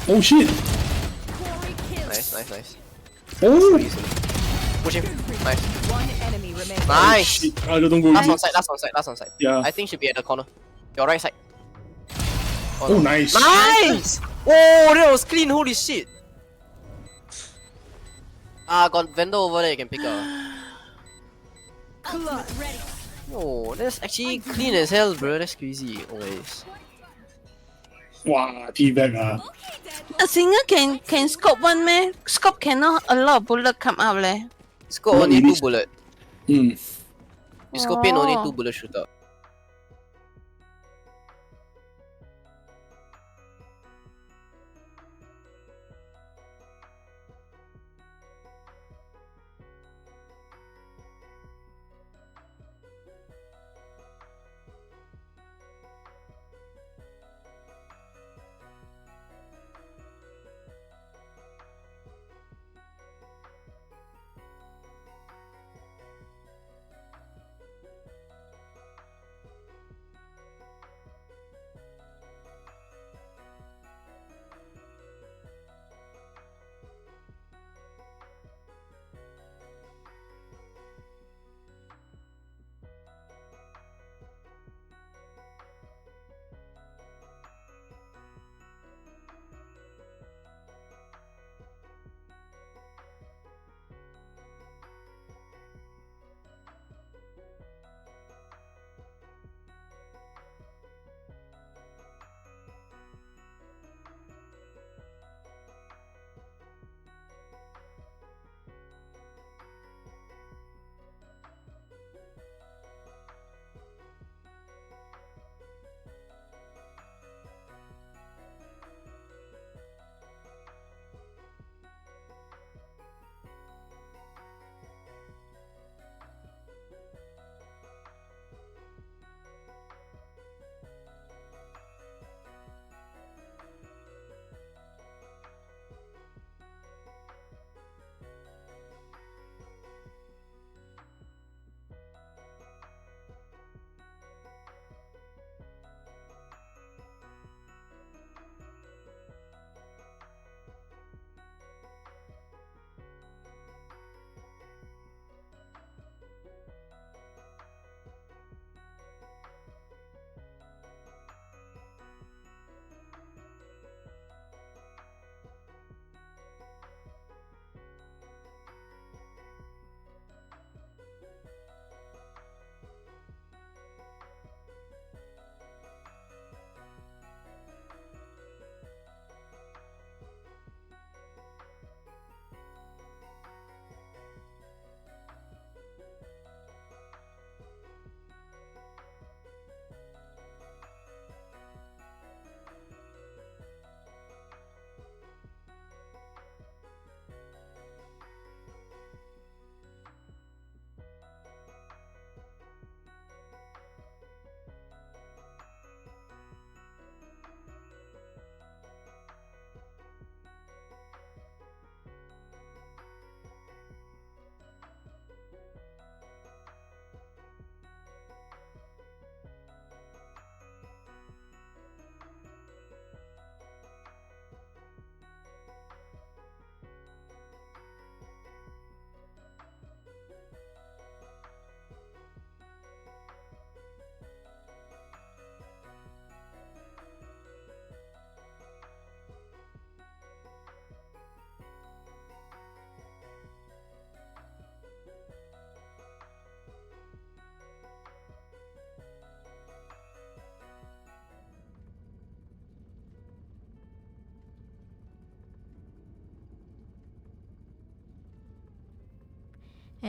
Oh shit! Nice. Oh! Push him. Nice. One enemy remaining. Nice. Shit. Don't go Last easy. on side. Yeah. I think should be at the corner. Your right side. Oh, nice. Nice! Oh, that was clean. Holy shit. Got vendor over there you can pick up. Oh, that's actually clean as hell, bro. That's crazy. Always. Wow, teabag A singer can scope one meh? Scope cannot a lot of bullet come out leh. Scope Not only really. 2 bullet. Hmm. Scorpion only Oh. 2 bullet shooter.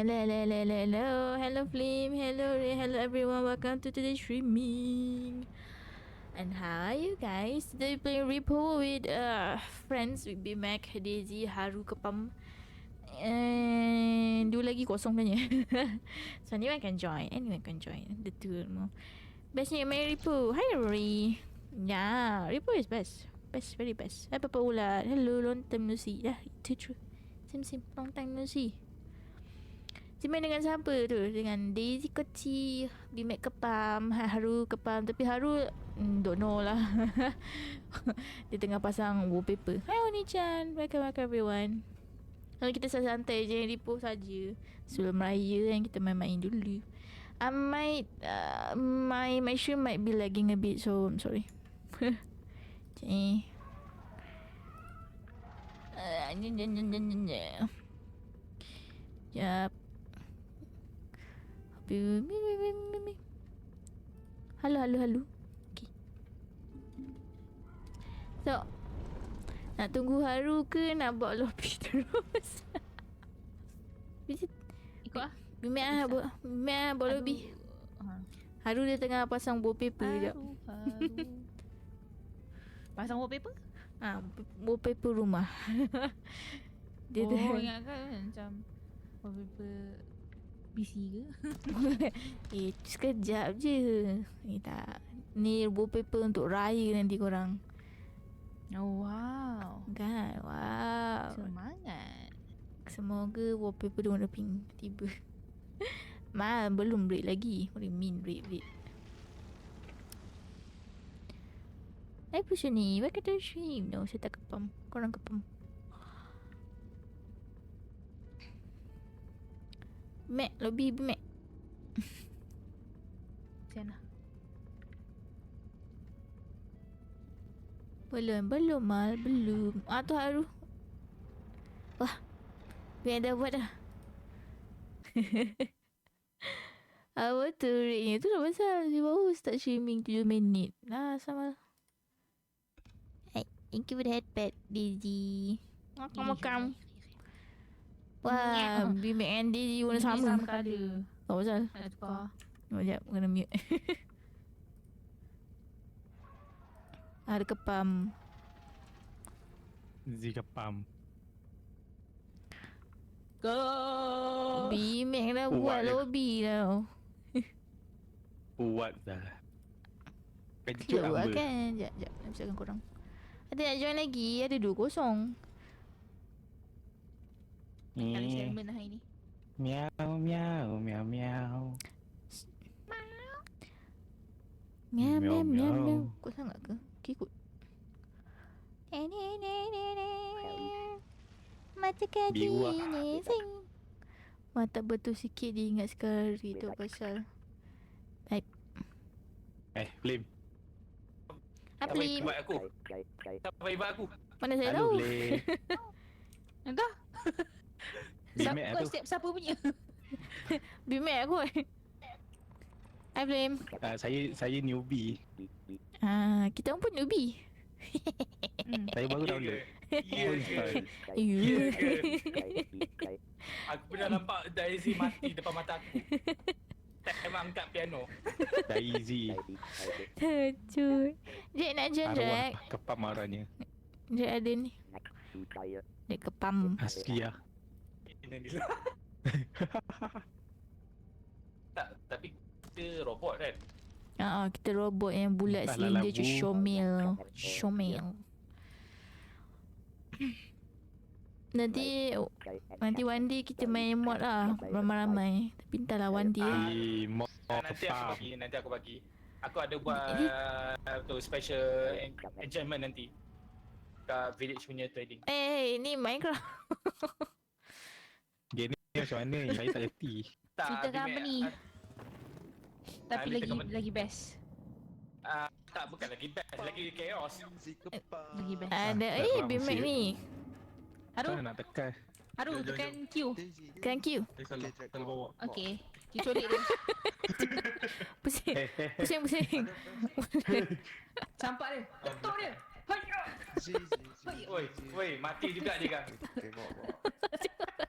Hello, Flim. Hello, everyone. Welcome to today's streaming. And how are you guys? Today playing Repo with friends with BMAC, Daisy, Haru, Kepam. And dua lagi kosong tanya. So anyone can join. The two more. Bestnya main Repo. Hi Rory. Yeah, Repo is best. Very best. Hi Papa Ulat. Hello, long time no see. Dah, itu true. Sim, long time no see. Main dengan siapa tu? Dengan Daisy kecil, Bimek kepam, Haru kepam. Tapi Haru don't know lah. Dia tengah pasang wallpaper. Hai Oni-chan, welcome everyone. Kalau kita santai je, ripuh saja. Sebelum raya kan, kita main-main dulu. I might my stream might be lagging a bit, so I'm sorry. Okay. Jap. Halo. Okay. So, nak tunggu Haru ke nak buat lobby terus? Ikut lah. Bimek buat lobby. Haru dia tengah pasang wallpaper jap. Pasang wallpaper? Wallpaper rumah. Dia ingatkan macam wallpaper PC ke? Sekejap je. Tak. Ni wallpaper untuk raya nanti korang. Oh wow. Kan? Wow. Semangat. Semoga wallpaper dia warna pink tiba. Belum break lagi. Boleh min break. Apa ni? Why can't I stream? No, saya tak kepam. Korang kepam. Mac, lobby Mac. Sian lah. Belum. Tu Haru. Wah. Biar dah buat dah. Apa tu rate ni? Tu dah pasal. Dia baru start streaming 7 minit. Sama. Hai. Thank you for the headpad, Daisy. Makan. Wah, Bimek and Daisy warna sama. Sama colour. Tak pasal. Nak tukar. Sekejap, kena mute. Ada kepam. Zikapam. Bimek dah buat lobby tau. Buat dah. Kejut Dia buat hamba. kan. Sekejap. Nak bisarkan korang. Ada nak join lagi? Ada 2-0. Tak ada segmen lah hari ni. Miau miau miau miau. Miau. Kut sangat ke? Okay, kut. Mata kaki Biwak. ni sing. Mata betul sikit dia ingat sekali tu pasal. Baik. Flame. Apa Siapa ni? invite aku? Siapa invite aku? Mana saya Halo tahu? Flame. Entah. Bimek Siapa, tu. siapa punya? Bimek aku. Hi Flame. Saya newbie. Kita pun newbie. Saya baru download. Ya ke? You. Aku pernah nampak Daisy mati depan mata aku. Tak memang angkat piano. Daisy. Cuy. Jack nak join Jack. Arwah kepam marahnya. Jack ada ni. Jack kepam. Askia. Tak, tapi kita robot kan? Kita robot yang bulat Entahlah silinder labu. je Shomil. Nanti one day kita main mod lah ramai-ramai. Tapi entahlah one day. Mau Nanti kepam. aku bagi. Aku ada buat tu special enchantment nanti. Kat village punya trading. Ni Minecraft. Game ni macam mana? Saya tak reti. Ceritakan apa ni? Tapi ni tengah lagi best. Tak, bukan lagi best, lagi chaos. Lagi best. Ada Bimek ni. Haru, Mana nak tekan? Haru tekan Q. Kan Q. Kalau bawa. Okay. Q colik dia. Pusing. Pusing. Campak dia. Ketuk dia. Hayya. Oi, mati juga dia kan. Cepat.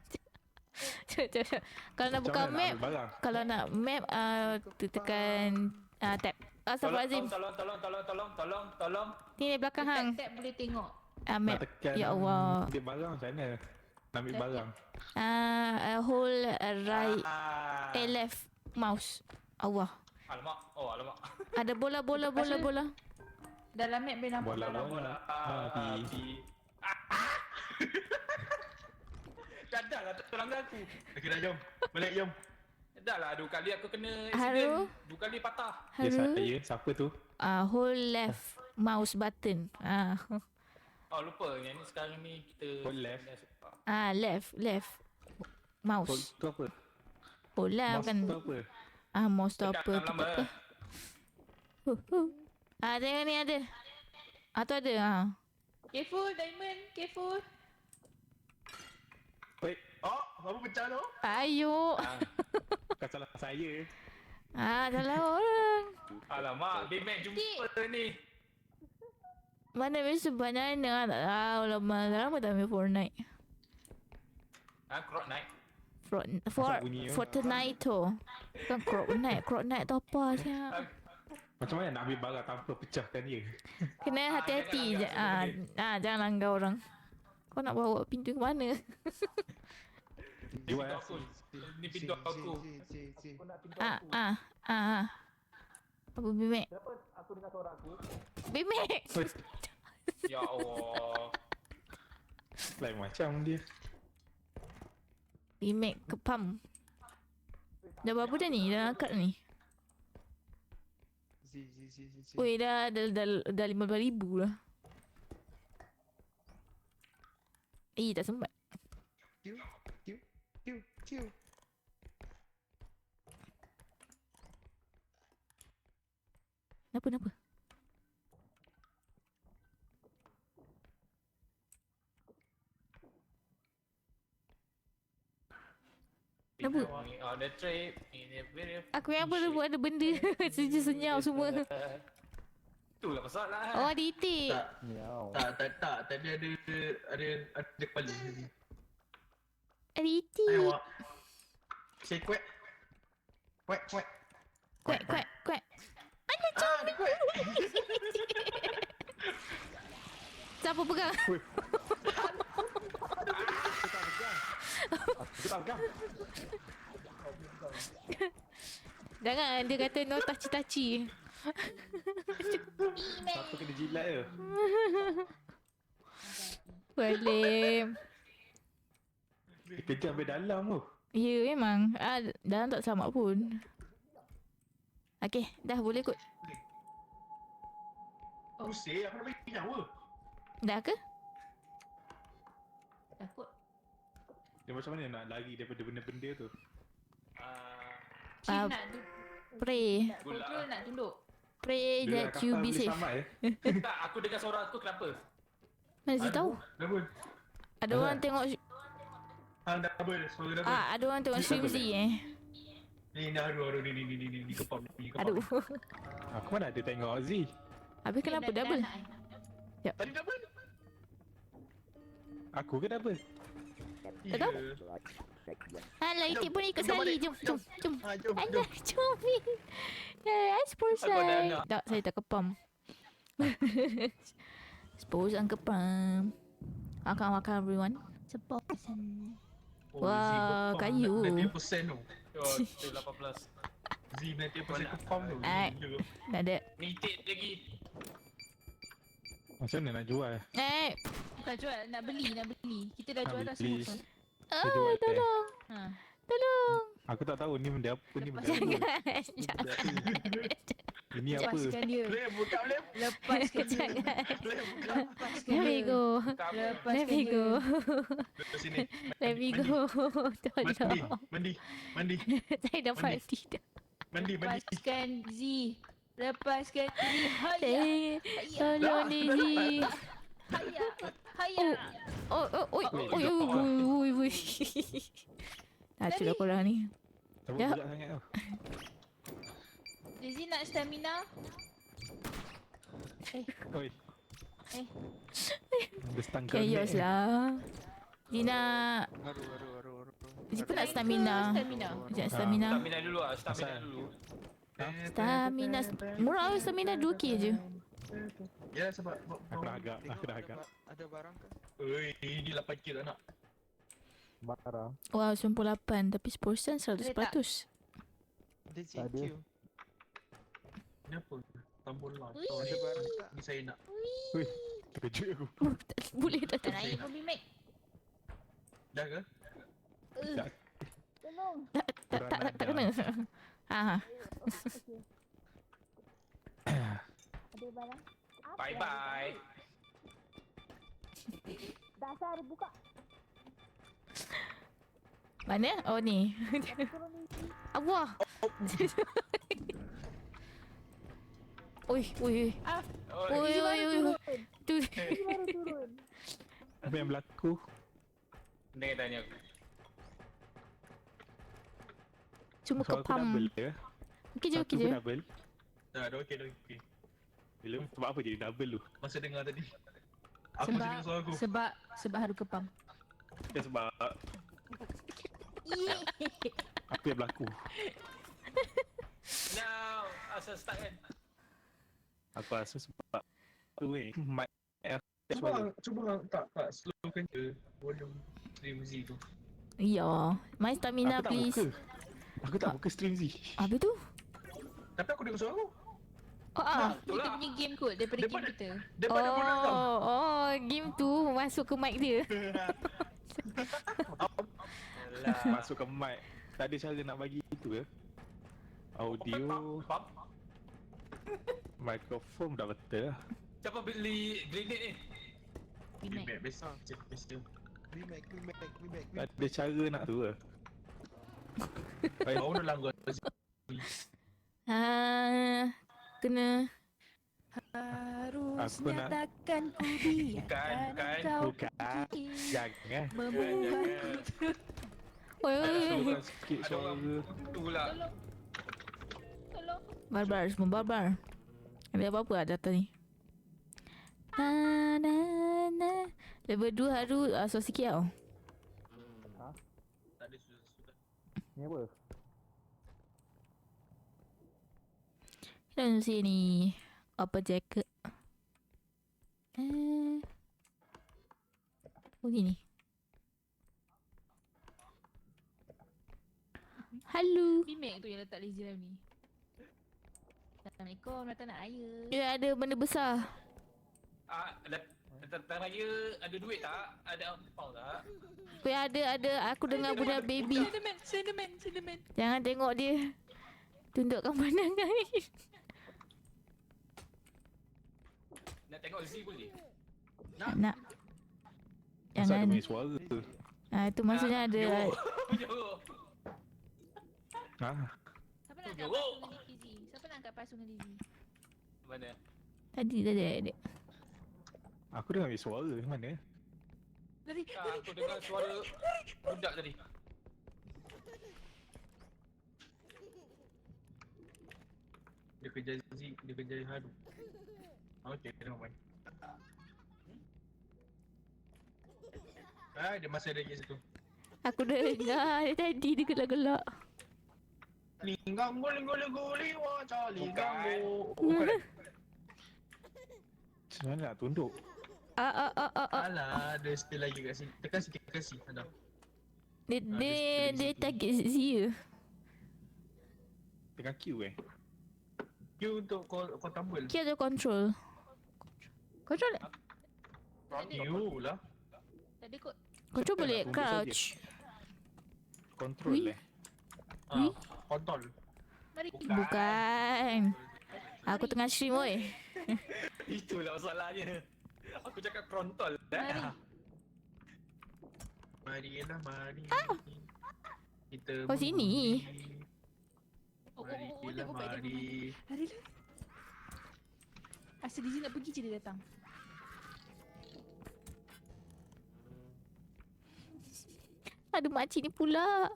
Kalau nak buka Macam mana nak map, ambil barang? kalau nak map tekan tab. Astaghfirullahalazim. Tolong. Ni belakang hang. Tap boleh tengok. Nak Map. tekan. Ya Allah. Ambil barang macam mana? Nak ambil barang. Hold right left mouse. Allah. Alamak. Ada bola. Dalam map boleh nampak. Bola. Dah lah tak langgar aku. Okey dah jom. Balik jom. Dah lah 2 kali aku kena Haru? accident. 2 kali patah. Ya Haru. saya, siapa tu? Hold left mouse button. Oh lupa yang ni sekarang ni kita Hold left. Left Hold mouse. tu apa? Hold lah Mouse kan. tu apa? Mouse tu apa Tekan tu lama. apa. Tengok ni ada. Tu ada. Careful Diamond, careful. Wait, Oh, apa pecah tu? Ayo. bukan salah saya. Salah orang. Alamak, Baymax jumpa ni. Mana biasa banana tak tahu lama tak main Fortnite. Croc Knight. bunyi tu? Fortnite tu. Bukan Fortnite tu apa siap. Macam mana nak ambil barang tanpa pecahkan dia? Kena hati-hati je. Jangan langgar orang. Kau nak bawa pintu ke mana? Jual. Aku. Ni pintu aku. Apa Bimek? Kenapa aku dengar suara aku? Bimek! Ya Allah. Lain macam dia. Bimek kepam. Dah berapa dah ni? Dah angkat ni? Weh dah 15,000 lah. Tak sempat. Kenapa? Kenapa? On the trip in a very Aku yang ada benda senyap semua. Itulah pasal lah. Oh, ada itik. Tak. Tadi ada kepala. Ada itik. Ayo awak. Say quack. Quack. Kuat. Dia quack. Siapa pegang? Aku tak pegang. Jangan, dia kata no touchy. Siapa kena jilat je? Boleh. Kejap sampai dalam tu. Ya, memang. Dalam tak sama pun. Okey, dah boleh kot. Pusing, aku nak bagi nyawa. Dah ke? Takut. Dia macam mana nak lari daripada benda-benda tu? Cik nak Pray. control nak tunduk. Pray Dia that you be safe. Tak, aku dengar suara aku kenapa? Mana saya tahu? Double. Ada orang tengok Double. Suara double. ada orang tengok stream Z Ni aduh ni kepam. Aduh. Aku mana ada tengok Z. Habis kenapa double? Tadi double. Aku ke double? Ya. tahu? Alah, itik pun ikut Jom sekali. balik. Jom. Jom. Alah, jom. Expose Aku ada saya. anak. Tak, saya tak kepam. Expose ang kepam. Makan everyone. Wah, kayu. 90% tu. Oh, itu 18. Z 90% kepam tu. Gila. Tak ada. Nitik lagi. Macam mana nak jual? Bukan jual, nak beli. Kita dah jual dah beli. semua. jual teh. Tolong. Ha. Tolong. Aku tak tahu ni benda apa ni benda apa. Jangan. Ini apa? Lepaskan dia. Boleh buka boleh. Lepaskan dia. Jangan. Boleh buka. Lepaskan Let me dia. go. Lepaskan Let me dia. go. Ke sini. Let me go. Tolong. Mandi. Saya dah mati dah. Mandi. Lepaskan Z. Lepaskan Z. Haya. Tolong Lizzy. Haya. Oi. Hancur lah korang ni. Teruk Ya. pula sangat tu. Lizzy nak stamina? Oi. Eh. Dia stun Chaos lah. Dina. Dia pun nak stamina. Sekejap stamina. Stamina dulu lah, stamina dulu. Stamina. Murah lah stamina 2k je. Ya sebab Aku dah agak. Ada barang ke? Oi, ini 8k tak nak. Barang. Wow, 98. Tapi sportsan 100%. Ada GQ. Kenapa? Tambul lah. Ada barang tak? Ni saya nak. Terkejut aku. Boleh tak Tak naik pun Bimek. Dah ke? Tak kena. Ha. Bye bye. Mana? Oh ni. Allah. Oi. Oi. Tu. Apa yang berlaku? Dia tanya aku. Cuma Suara aku kepam. double ke? Okey je, Satu okey pun je. double. Dah okey. Bila sebab apa jadi double tu? Masa dengar tadi. Aku masih dengar suara aku. Sebab Haru kepam. Ya sebab apa yang berlaku? Now, asal start kan? Aku rasa sebab tu mic Cuba tak slowkan je volume stream Z tu. Ya. My stamina please. Aku tak buka stream Z. Apa tu? Tapi aku dengar suara aku. Kita punya game kot daripada game kita. Daripada volume kau. Oh, game tu masuk ke mic dia. Masuk ke mic. Tak ada cara nak bagi itu ke? Audio, mikrofon dah betul lah. Siapa beli grenade ni? Remake biasa. Remake. Tak ada cara nak tu ke? Kau dah langgar. Kena. Harus Aku nak- nyatakan ku biarkan Bukan. kau Bukan. Jangan. membuatku. Oi. Slowkan sikit Ada suara. orang tu pula. Barbar semua barbar. Ada apa-apa lah data ni. Na. Level 2 Haru so sikit tau. Tak ada sudah. Ni apa? Dan sini apa jacket. Oh ni. Hello. Remake tu yang letak lazy rhyme ni. Assalamualaikum, datang nak raya. Ya ada benda besar. Datang raya ada duit tak? Ada ampau tak? Ya ada aku dengar budak baby. Slenderman. Jangan tengok dia. Tundukkan pandangan. Nak tengok Z boleh? Nak. Masa ada Jangan. punya suara. Itu maksudnya ada. Jorok. Siapa nak angkat pasu dengan Lizzy? Siapa nak angkat pasu dengan Lizzy? Mana? Tadi ada. Aku dengar punya suara mana? Aku dengar suara budak tadi. Dia kerja Z, dia kerja Haru. Okey, never mind. Dia masih ada kat situ. Aku dengar dia tadi dia gelak-gelak. Linggang guli wah cali Bukan. ganggu. Macam mana nak tunduk? Alah, ada still lagi kat sini. Tekan sikit kasih. Ada. Dia target Zia. Tengah Q Q untuk kau tumble. Kira ada control. Control Q lah. Tadi kot. Control boleh tunduk crouch. Kontrol Ui. Kontol. Mari Bukan. Aku tengah stream oi. Itulah masalahnya. Aku cakap frontal. Marilah mari. Kita Oh, sini. Marilah mari. Larilah. Asal Lizzy nak pergi je dia datang. Ada makcik ni pula.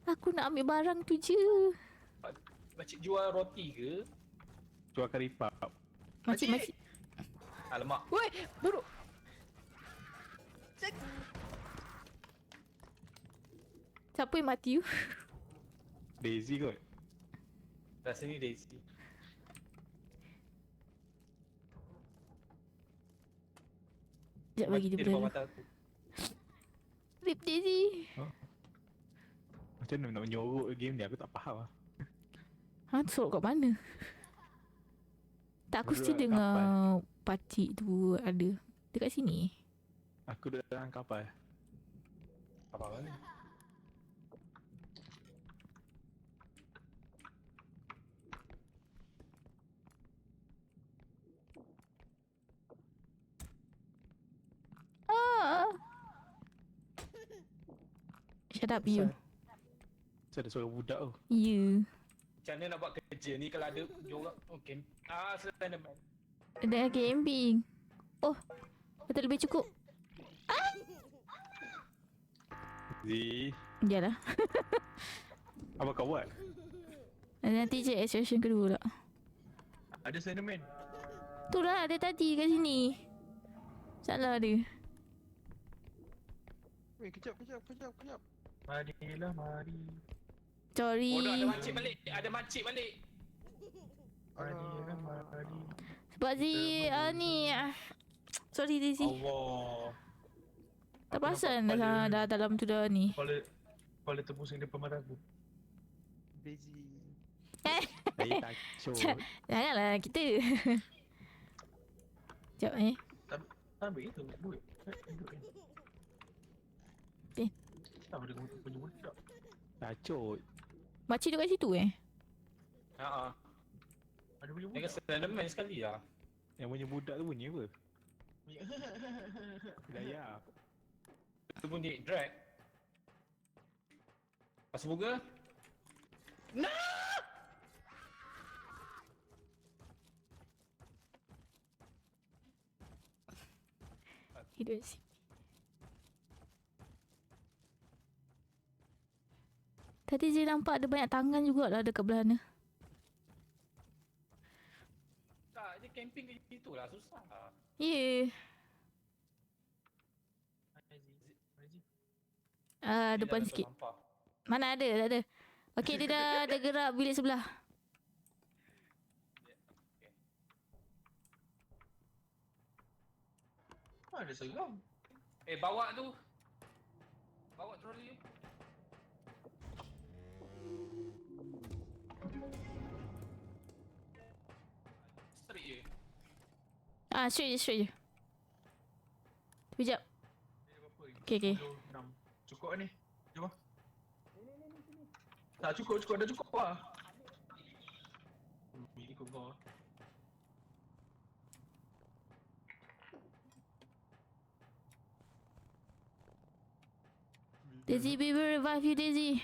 Aku nak ambil barang tu je. Makcik jual roti ke? Jual karipap. Makcik. Alamak. Woi, buruk. Siapa yang mati you? Daisy kot. Rasanya Daisy. Sekejap bagi dia Di depan berlalu. mata aku. Rip Daisy. Macam mana nak menyorok game ni aku tak faham lah. Sorok kat mana? Tak, aku Duduk still kat dengar pakcik tu ada. Dekat sini. Aku duduk dalam kapal. Abang ni. Ah. Shut up you. Saya ada suara budak tu. You. Macam mana nak buat kerja ni kalau ada diorang okay. Slenderman. Ada camping. Oh. Betul lebih cukup. Z, Yalah. apa kau buat? Nanti je extraction kedua pula. Ada Slenderman. Tu lah ada tadi kat sini. Salah dia. Weh, kejap. Marilah, mari. Sorry. Oh, dah ada makcik balik. Ada makcik balik. Marilah, mari. Sebab ni sorry Daisy. Allah. Tak Aku perasan nampak dah dalam tu dah ni. Kepala terpusing depan mata aku. Daisy. Saya takut. Janganlah kita. Sekejap Tak ambil itu, duit. Duit. Eh. Tak boleh kamu punya budak. Takut. Makcik duduk kat situ Haa. Ada punya Dengan budak. Slenderman sekali lah. Yang punya budak tu bunyi apa? Daya. Itu bunyi drag. Pas buka. Hidup sini. Tadi saya nampak ada banyak tangan jugalah dekat belah sana. Tak, dia camping kat situ lah. Susah lah. Ya. Depan sikit. Mana ada, tak ada. Okey, dia dah ada gerak bilik sebelah. Ada seram. Bawa tu. Bawa troli tu. Straight je. Straight je. Sekejap. Okay. 6. Cukup ni. Jom lah. Tak cukup, dah cukup lah. Ikut kau. Daisy, baby, revive you, Daisy.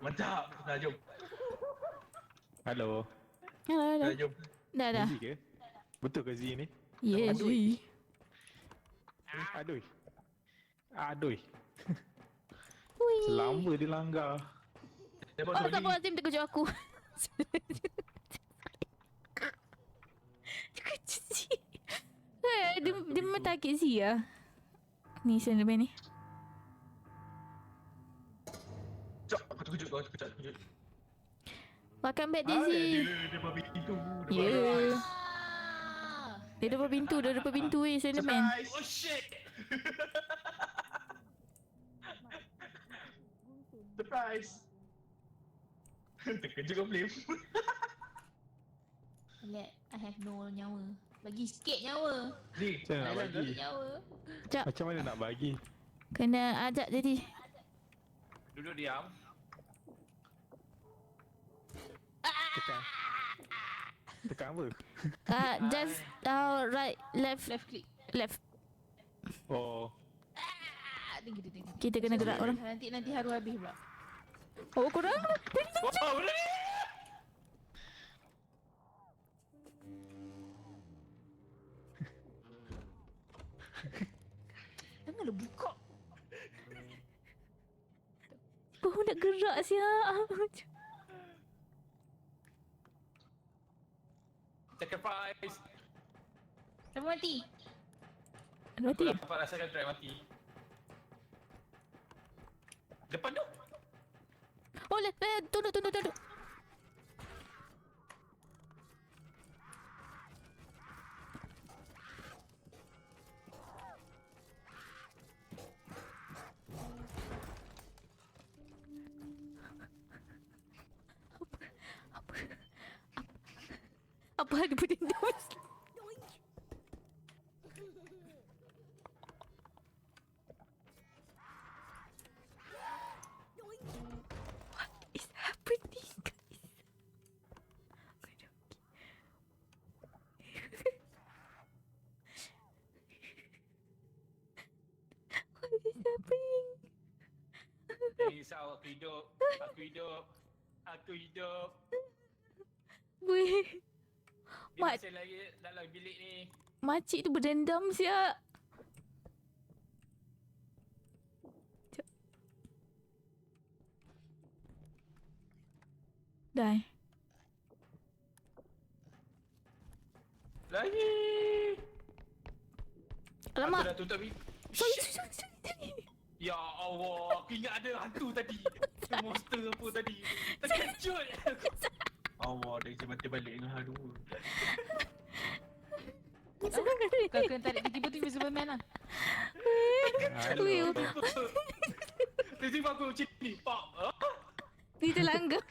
Mantap. Dah jom. Halo. Hello. Dah jom. Dah. Z ke? Betul ke Z ni? Yes. Aduh. Hui. Selama dia langgar. Dapat Oh, troli. tak apa, Azim terkejut aku. Dia memang takut si lah. Ni Slenderman ni. Cok, aku terkejut kau, terkejut. Welcome back, Daisy. Dia depan pintu. Ya. Dia depan pintu Slenderman. Surprise. Oh shit! Surprise. Terkejut kau, Flame. I have no nyawa. Bagi sikit nyawa. Z, Macam mana nak bagi? Nyawa. Macam mana nak bagi? Kena ajak jadi. Duduk diam. Tekan apa? Just right, left. Left click. Left. Oh. Tinggi. Kita kena gerak orang. Nanti haru habis pula. Oh, korang. Wow, boleh! Janganlah buka. Baru nak gerak siap. Sacrifice. Siapa mati? Mati. Aku dapat rasakan drag mati. Depan tu. Oh, tunduk. Apa ada benda? risau, aku hidup. Aku hidup. Aku hidup. Weh, Dia Mat. masih lagi dalam bilik ni. makcik tu berdendam siap. Dah. Lagi. Aku Alamak. dah tutup ni. Sorry. Ya Allah, aku ingat ada hantu tadi. Monster apa tadi. Terkejut. Allah, dia je mati balik dengan haru. Kau kena tarik tiba-tiba Superman lah. Weh, Tiba-tiba aku macam ni. Pak. dia terlanggar.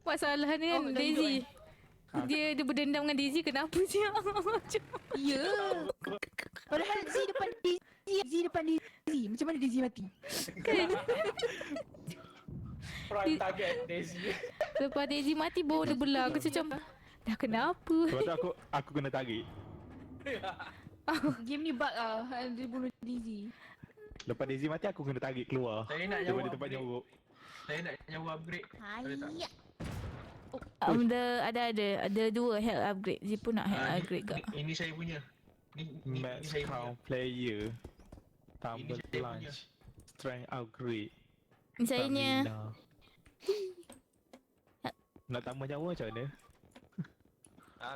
Masalah ni kan Oh, dah Daisy. hidup, Dia berdendam dengan Daisy kenapa siap? Ya. Padahal Z depan Daisy. Macam mana Daisy mati? Prime target Daisy. Lepas Daisy mati baru dia belah. Aku macam dah kenapa? Sebab tu aku kena tarik. Game ni bug lah. Dia bunuh Daisy. Lepas Daisy mati aku kena tarik keluar. Saya nak Daripada nyawa tempat upgrade. nyorok. Saya nak nyawa upgrade. Ada tak? Ada 2 health upgrade. Zee pun nak health upgrade kak. Ini saya punya. Ni Max saya punya. count player. Tambah Ini saya punya. lunch. Strength upgrade. Ni saya nya. Stamina. Nak tambah nyawa macam mana?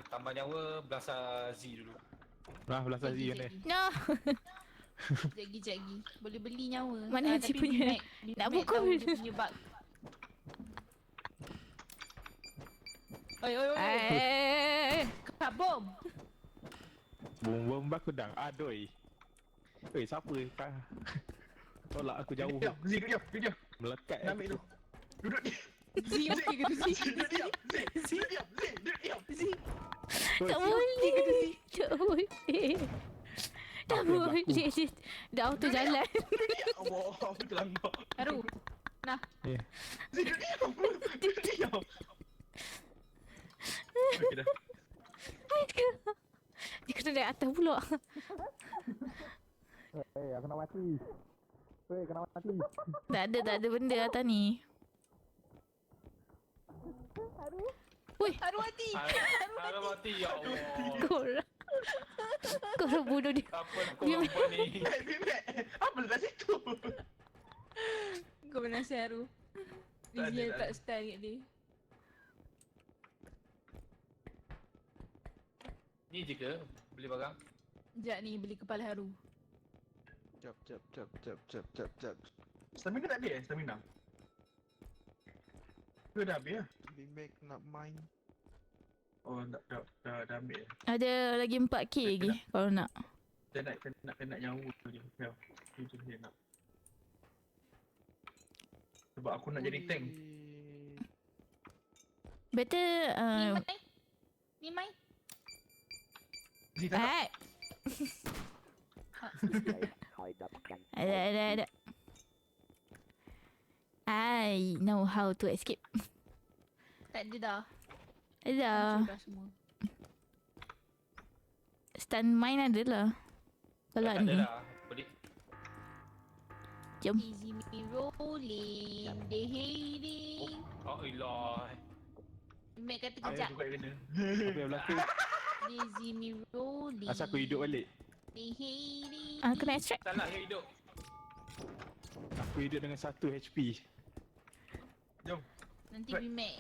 Tambah nyawa belasah Z dulu. Belasah Z mana? No. Sekejap lagi. Boleh beli nyawa. Mana Haji tapi punya? Big Nak Mac pukul. tahu dia punya bug. Oi. Kak bom. Bom bakudang. Adoi. Oi, siapa? Tolak aku jauh. Diam, Z duduk diam. Melekat. Nak ambil tu. Duduk diam. Z okey ke tu Z? Duduk diam. Z duduk diam. Z duduk diam. Tak boleh. Tak boleh. Tak boleh. Dah auto jalan. Allah, aku terlanggar. Haru. Nah. Z duduk diam. Duduk diam. Okey dah. Dia kena naik atas pula. Aku nak mati. Kena mati. Tak ada benda atas ni. Haru mati. Haru mati, ya Allah. Korang bunuh dia. Apa nak korang buat ni? Apa lepas situ? Kau menasih Haru. Tak ada, Daisy tak tak ada. style kat dia. Ni je ke beli barang? Sekejap ni beli kepala Haru. Jap. Stamina tak ada stamina? Ke dah habis lah? Big Mac nak main. Oh, dah ambil. Ada lagi 4k lagi kalau nak. Saya nak nyawa tu je. Ya, itu je nak. Sebab aku nak jadi tank. Better Ni mai. Z tak nak. Ada. I know how to escape. Tak ada dah. Ada. Hancur dah semua. Stun mine ada lah. Kalau Tak ada ni. dah. Boleh. Jom. Easy me rolling. They hating. Oh ilah. Mek kata Ayah kejap. tu kat kena. Apa yang berlaku? Easy me rolling. Asal aku hidup balik. They hating. Kena extract. Salah yang hidup. Aku hidup dengan 1 HP. Jom. Nanti Bimek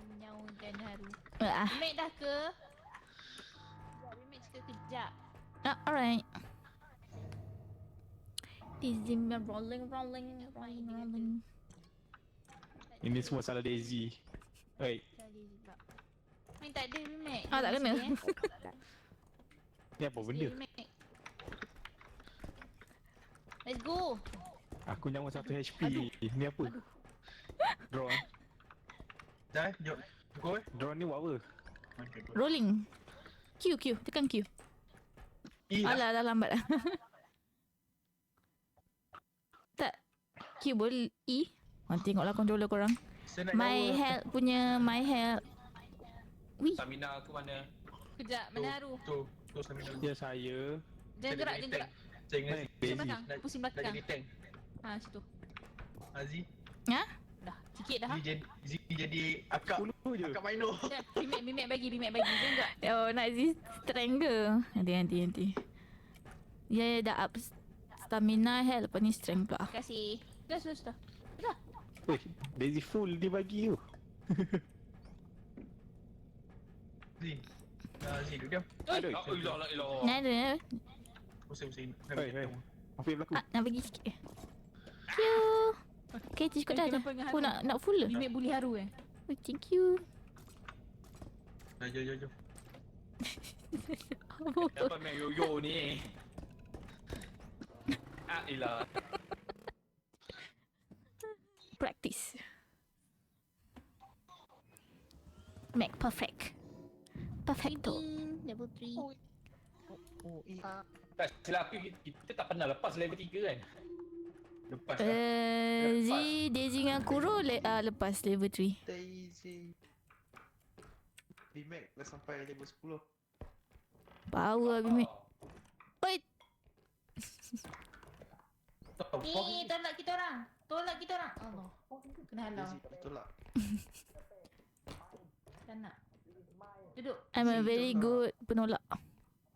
menyawakan Haru. Ah, Bimek dah ke? Bimek cakap kejap. alright. Dizzy rolling. Ini semua salah Daisy. Oi, Main tak ada Bimek. Tak kena. ni apa benda? Let's go. Aku nyawa 1 HP. Ni apa? Drone. Dah jom. Go Drone ni buat apa? Okay, go. Rolling. Q. Tekan Q. Alah, dah lambat lah. Tak. Q boleh E. Tengoklah controller korang. Saya nak My nyawa. health punya my health. Wih. Stamina aku mana? Kejap, mana Haru? Tu stamina. Ya saya. Jangan gerak. Saya Ceng Main Aziz. Pusing Daisy. belakang. Pusing Dah belakang. jadi tank. Ha, situ. Aziz. Dah. Sikit dah. Zee jadi akak. 10 je. Akak Mino. Bimek bagi. Dia enggak. Oh, nak Aziz strength ke? Nanti. Ya, dah up stamina, health. Lepas ni strength pula. Terima kasih. Dah. Weh, Daisy full dia bagi tu. Zee. Zee duduk diam. Aduh. Ilah. Nak ada. Pusing. Hei. Afiq berlaku. Nak bagi sikit. Thank you. Okay, cukup dah. Kenapa dengan Oh, Haru? nak full ke? Bimek buli haru Oh, thank you. Jom. Kenapa main yo-yo ni? Ilah. Practice. Make perfect. Perfecto. Level 3. Tak silap aku, kita tak pernah lepas level 3 kan? Lepas Daisy dengan Kuro lepas level 3. Daisy. Bimek dah sampai level 10. Power Abimek. Oi, Ni tolak kita orang. Allah. Kena halau. Daisy tolak. Tak nak. Duduk. I'm a very good penolak.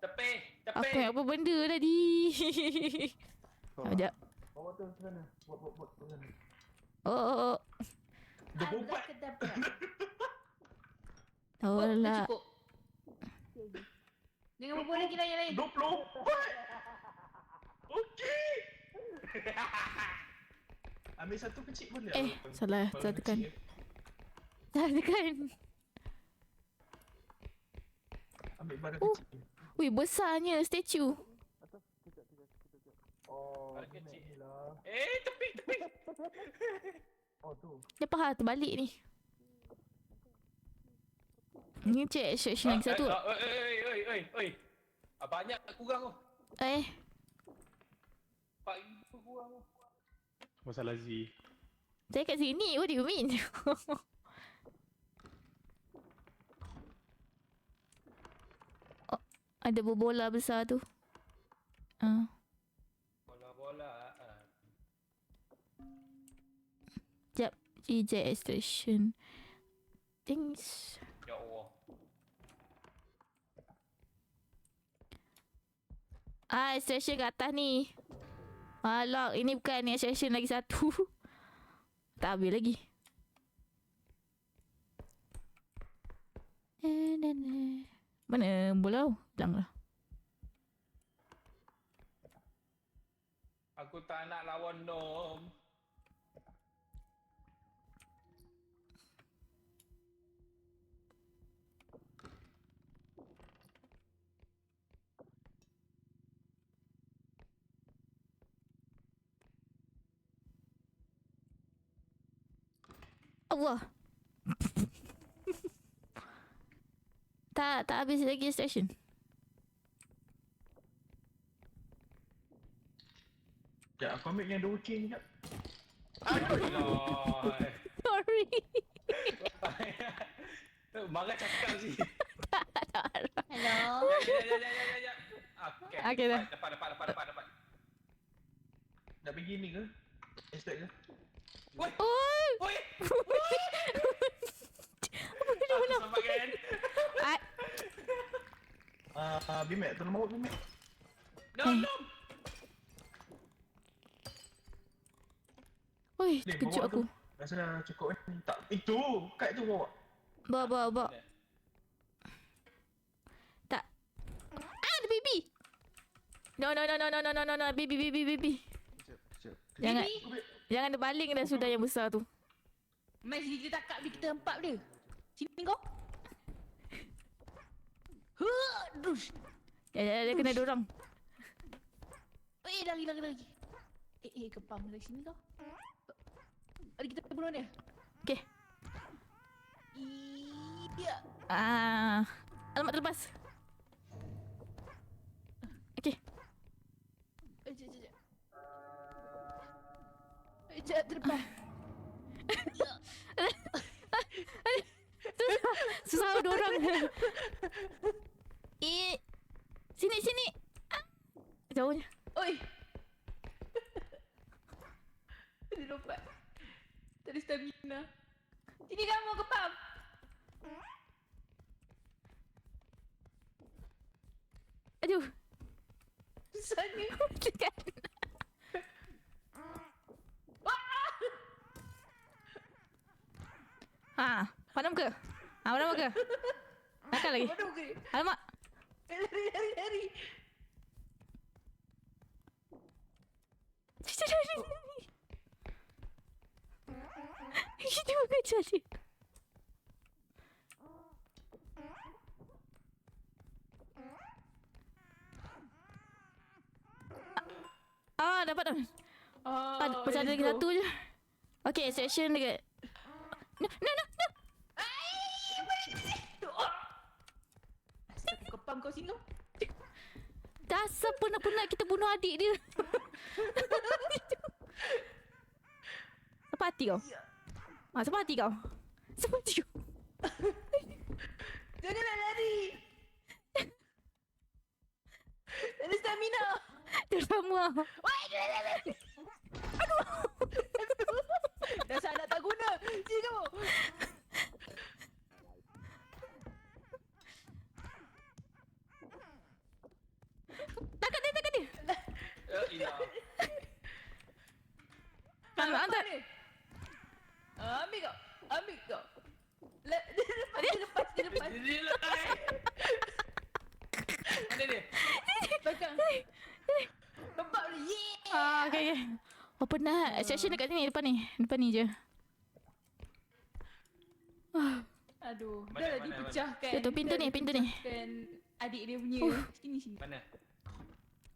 Tepi. Aku nak apa benda tadi. Sekejap. Bawa tu ke sana. Buat ke sana. Oh. 24. Tolak. Cukup. Jangan berbual lagi lah yang lain. 24. Okey. Ambil satu kecil boleh. Salah tekan. Salah tekan. Ambil barang kecil. Wih, besarnya statue. Barang kecil. Tepi. Dia faham terbalik ni. Ni check section lagi satu. Oi. Banyak kurang tu. 4,000 kurang tu. Masalah Z. Saya kat sini. What do you mean? Oh, ada bola besar tu. Bola. Sekejap. GJ extraction. Things. Ya Allah. Extraction kat atas ni. Alah, ini bukan ni extraction lagi satu. Tak habis lagi. Mana bola tu? Hilang lah. Aku tak nak lawan Nom. Allah. tak habis lagi extraction. Sekejap, aku ambil yang 2K ni sekejap. Sorry. Marah cakap sih. Hello. Ya. Okay dah. Dapat. Nak pergi ni ke? Estate ke? Oi. Oi. Aku selamatkan. Bimek, tolong bawa Bimek. Nom. Oi, Ni, terkejut bawa aku. tu. Rasa dah cukup kan? Tak, itu! Kad tu bawa. Bawa. Tak. The baby. No. Baby. Sekejap. Jangan ada baling dah sudah yang besar tu. Mai sini kita takap dia, kita hempap dia. Sini kau. Dush. Dia kena dorang. Lagi. Kepam dari sini kau. Mari kita bunuh dia. Okay. Iya. Alamak terlepas. Okay. Sekejap terlepas. Susah dorang. Sini. Jauhnya. Oi. Dia lompat. Tak ada stamina. Sini kamu ke pam. Aduh. Susahnya. Tekan. Ha, padam ke? Ha, padam ke? Nakal lagi. Mana ke? Alamak. Lari. Itu bukan jadi. Dapat dah. Macam ada lagi satu je. Okay, section dekat. No. Asal aku kepam kau sini. Dasar penat-penat kita bunuh adik dia. Siapa hati kau? Siapa hati kau? Siapa hati kau? Janganlah lari. Tak ada stamina. Dia sama. Dasar anak tak guna. Sini kamu. Takat dia. Ya. Angkat. Ambil kau. Dia lepas. Dia lepas. Mana dia? Belakang. Lompat dia. Okay. Oh, penat. Section dekat sini, depan ni je. Aduh, Mana, dah lah mana, dipecahkan. Itu pintu Dah ni. dipecahkan adik dia punya. Sini. Mana?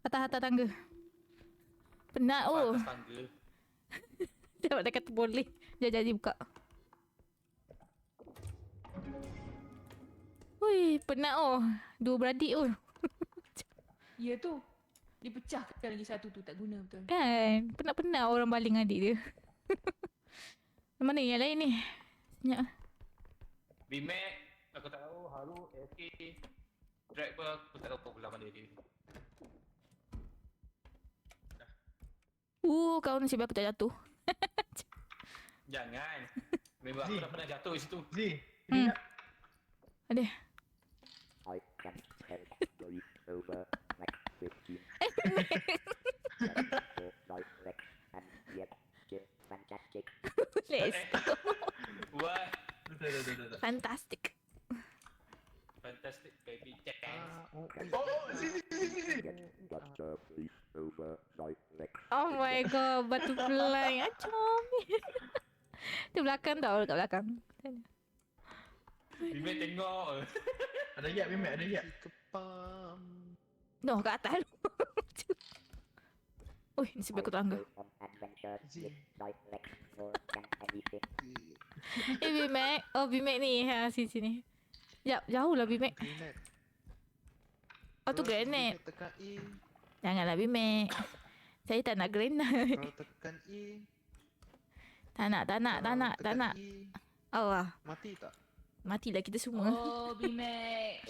Atas tangga. Penat Atas tangga. Dia kata boleh. Jadi buka. Ui, penat Dua beradik Ya tu. Dipecahkan lagi satu tu tak guna betul. Kan, penat-penat orang baling adik dia. Mana yang lain ni? Senyap. B-Mac, aku tak tahu. Haru, AK, Drag pun aku tak tahu pula mana dia. Kau nasib aku tak jatuh. Jangan. Memang aku dah pernah jatuh di situ. Zee, Ada. I can help you over like 15. Like and yet just fantastic. Let's go. What? Betul. Fantastic. Fantastic baby dance. Zee. Got the place over like Oh my god, butterfly. Comel. Di belakang tau, dekat belakang. B-Mac tengok. Ada yak, Bimek, ada yak. Kepam. No, kat atas. Ui, nasib aku tangga. on adventure Zee. with like more than anything. Bimek. Oh, Bimek ni. Sini. Sekejap, jauh lah Bimek. Grenade. Oh, tu grenade. Tekan E. Janganlah Bimek. Saya tak nak grenade. Kalau tekan E. Tak nak. Tekan E. Allah. Mati tak? Matilah kita semua. Oh, B-Mac.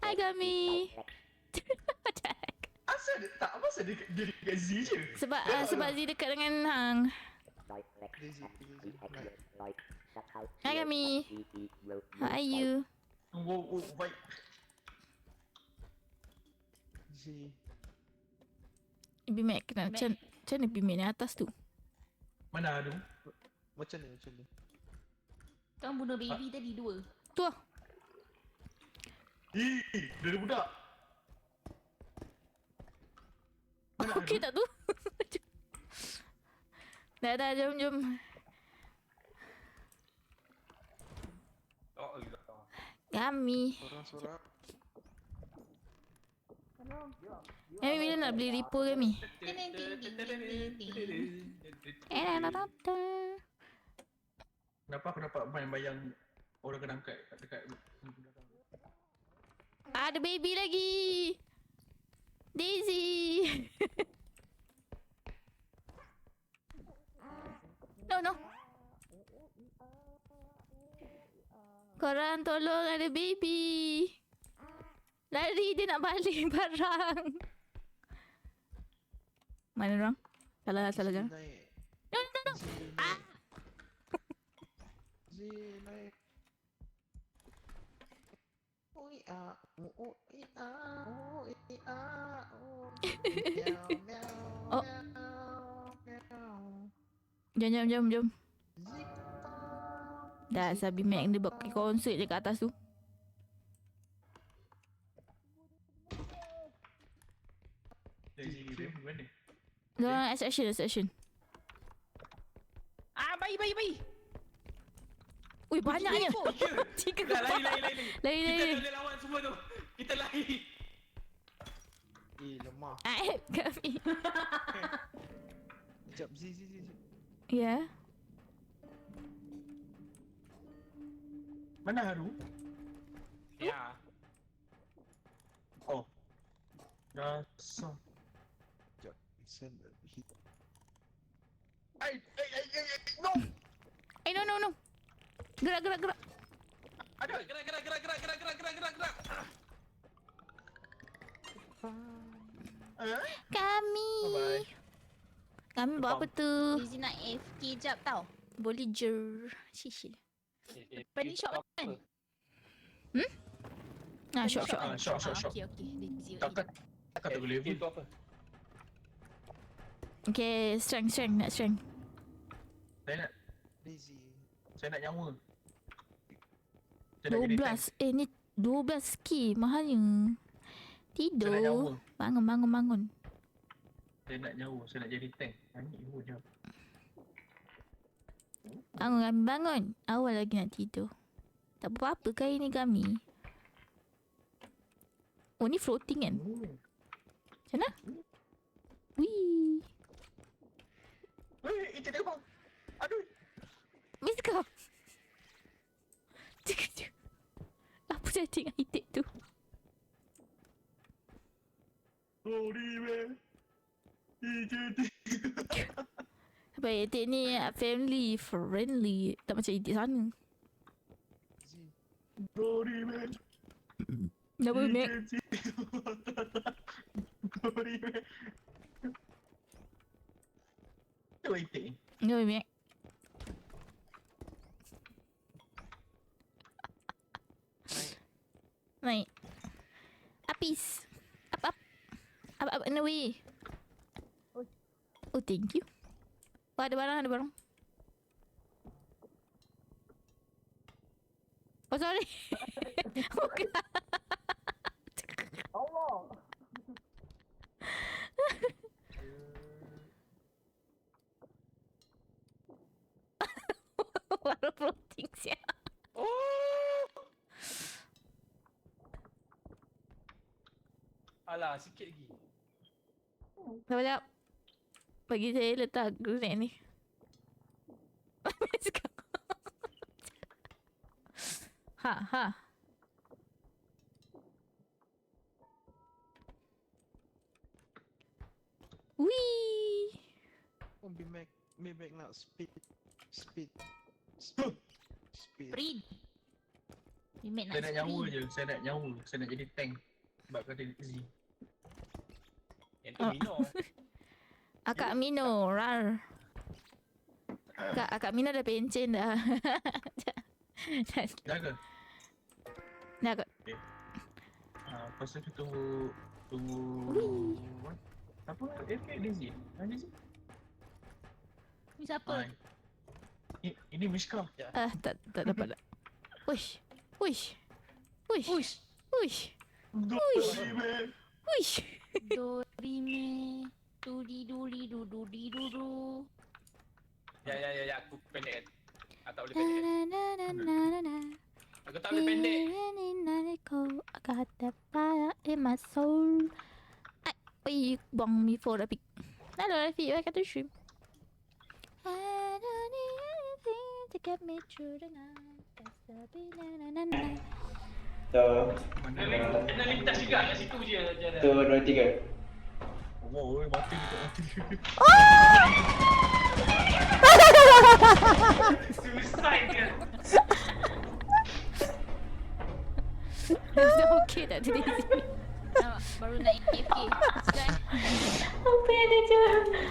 Hi, Gami. Asal dia tak? Asal dia dekat Z je? Sebab Z dekat dengan Hang. Lazy. Hi, Gami. How are you? Oh, baik. Z. Bimek kena macam mana Bimek ni atas tu? Mana tu? Macam ni. Kau bunuh baby tadi 2. Tu lah. Dia ada budak. Okey tak tu? Dah, jom. Oh, Gami. Sorak-sorak. Gami bila nak beli Reaper Gami? Kenapa aku dapat main bayang orang kena angkat dekat belakang? Ada baby lagi. Daisy. No. Korang tolong, ada baby. Lari, dia nak balik barang. Mana orang? Salah jalan. Naik. No. Z naik. Z naik. Oi ah, oi ah, oi ah, meow meow. Oh. Meow. Jom. Zik. Dah Sabi Mac dia buat konsert je kat atas tu. Dari mana? Dah action. Ah, bayi. Ui, banyaknya. Tiga Dah, kepala. lari. Kita Lari. boleh lawan semua tu. Kita lari. Lemah. Aib kami. Sekejap, Z. Ya. Mana Haru? Ya. Oh. Dasar. Sekejap. Send hit. No! No. Gerak. Ada. Gerak. Kami. Bye-bye. Kami buat apa tu? Dizzy nak AFK jap tau. Boleh jer. Shishil. Burning shot kan? Shot. Shot. Okay. Dizzy. Takkan tak boleh level. Itu apa? Okay, strength. Nak strength. Lazy. Saya nak nyawa. Saya nak jadi tank. 12. Ni 12 skill. Mahalnya. Saya nak Tidur. nyawa. Bangun. Saya nak nyawa. Saya nak jadi tank. Banyak ibu je. Bangun. Awal lagi nak tidur. Tak apa-apa kali ni kami. Oh, ni floating kan? Macam mana? Wih. Itu dia bang. Aduh. Miss kau. Cik. Apa setting itik tu? Sorry man. Baik, itik ni family friendly. Tak macam itik sana. Sorry man. Kenapa, Mac? Sorry man. Tu itik. Kenapa, Mac? Naik. Apis. Up. In the way. Oh, thank you. Oh, ada barang. Oh, sorry. Bukan. Allah. Baru floating siap. Alah, sikit lagi. Sekejap. Bagi saya letak grenade ni. Let's go. Ha. Wee. Oh, Mac nak speed. Sprint. Saya nak nyawa je. Saya nak jadi tank. Sebab kata Z. Yang tu Mino. Akak Mino, rar. Akak Mino dah pencen dah. Dah ke? Dah kot. Lepas tu tunggu what? Apa? FK Daisy? Daisy? Ni siapa? Ini Mishka. Tak dapat dah. Uish. Dorime. Duri-duri-du-du-di-du-du. Ya, aku pendek. Aku tak boleh pendek. Aku tak boleh pendek. I got that fire in my soul. You buang me for Rafiq. Hello Rafiq, welcome to stream. I don't need anything to get me through the night. That's the na-na-na-na. Kena lintas juga kat situ je. 1, 2, 3. Oh, mati. Suicide dia. Dah okey tak tadi? Baru nak AFK. Sekarang. Apa dia je.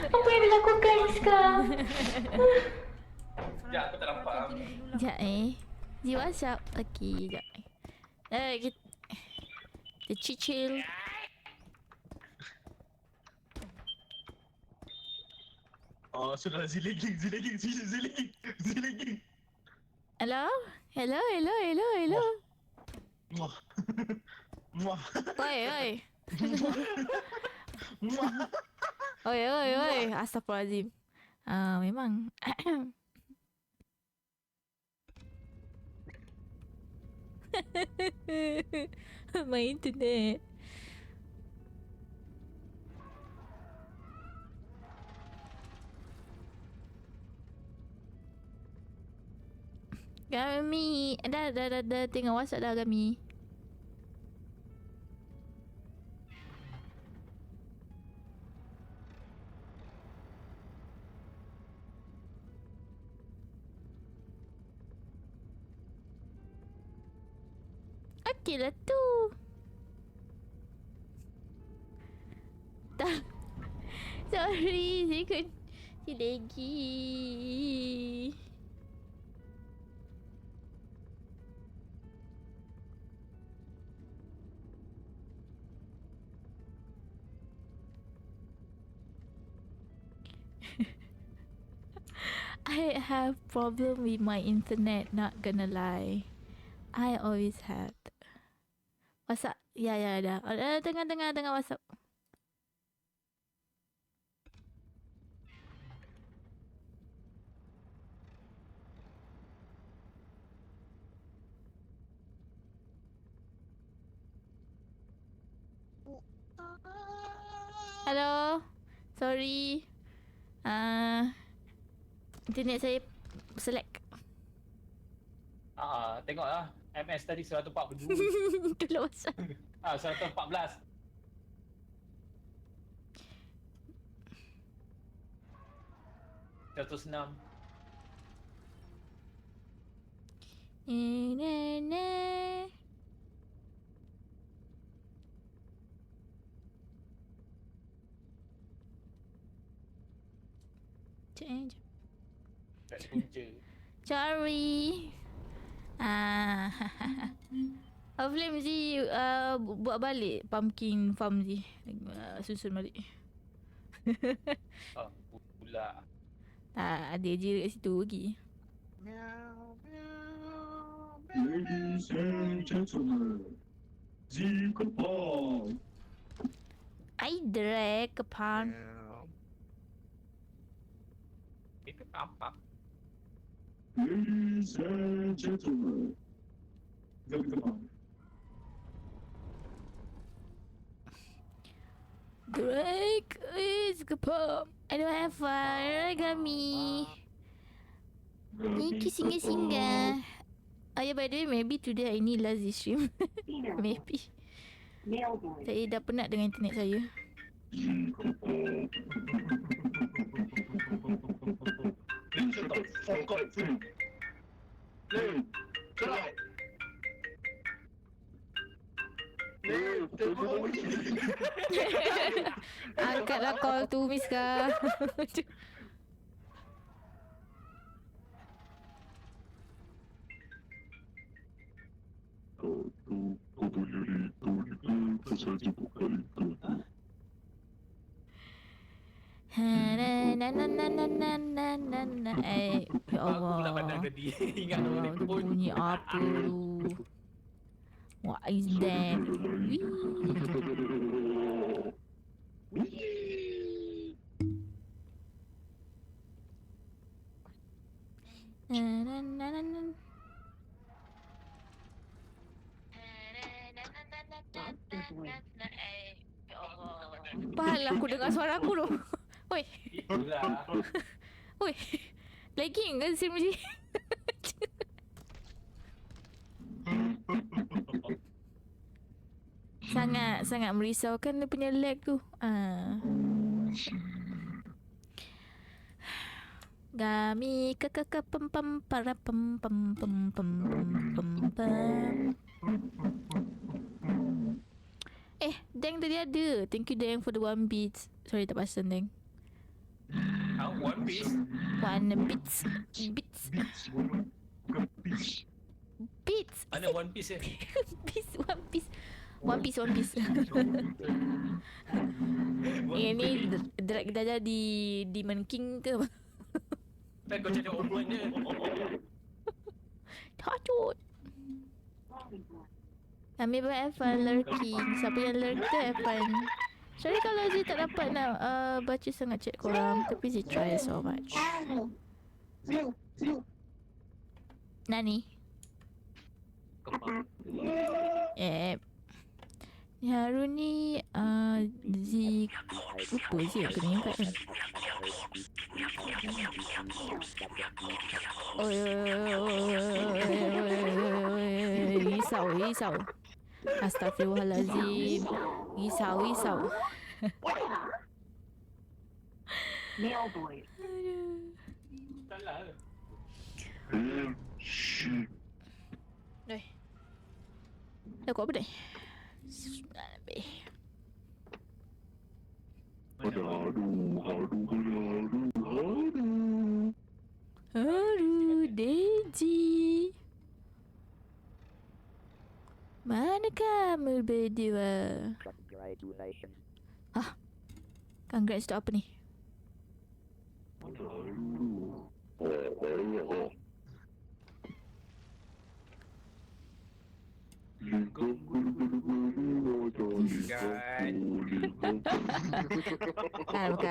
Apa yang dia lakukan sekarang? Sekejap, aku tak nampak. Sekejap Ji, what's up? Okay, sekejap. Kita chill. Oh, sudah zilaging. Hello? Muah. Muah. Oi. Oi. Astaghfirullahaladzim. Memang. My internet. Gami. Dah tengok WhatsApp dah Gami. Okey lah tu. Tak. Sorry, saya lagi. I have problem with my internet, not gonna lie. I always had. WhatsApp. Ya dah. Tengah WhatsApp. Hello. Sorry. Internet saya select. Tengoklah. MS tadi 142. Tolong WhatsApp. 114. Satu Change. kat punca. Sorry. Flimsy buat balik pumpkin farm Zee. Susun balik. Pula. Ada je kat situ lagi. Ladies and gentlemen, Zikapong. I drag upon. Itu apa? Ladies and gentlemen, Zikapong. Drake is kapam. I don't have origami. Thank you singa. Oh yeah, by the way, maybe today I need last this stream. Maybe. Saya dah penat dengan internet saya. Angkatlah call tu Miska. Ya Allah. Ingat Ya, tu bunyi apa tu? What is that? Pahal aku dengar suara aku tu. Oi. Oi. Lagging ke stream ni? Sangat merisaukan dia punya lag tu. Gami pem para pem. Deng tadi ada. Thank you Deng for the 1 beats. Sorry tak pasal Deng. One Piece. 1 beats. Beats. Beats. Mana One Piece Piece. 1 piece. 1 piece. 1 piece. Ini drag Dada di Demon King ke apa? Tak kau cakap open je. Tacut. Ambil buat fun lurking. Siapa yang lurk tu fun. Sorry kalau Zee tak dapat nak baca sangat chat korang. Tapi Zee try so much. Nani? Ni Harun ni Zee lupa Zee kena ingat kan. Oi, risau. Astaghfirullahalazim. Risau. Salah ke? Dah kau apa dah? Lebih. Aduh, Deji. Mana kamu berdua? Congratulations. Congrats tu apa ni?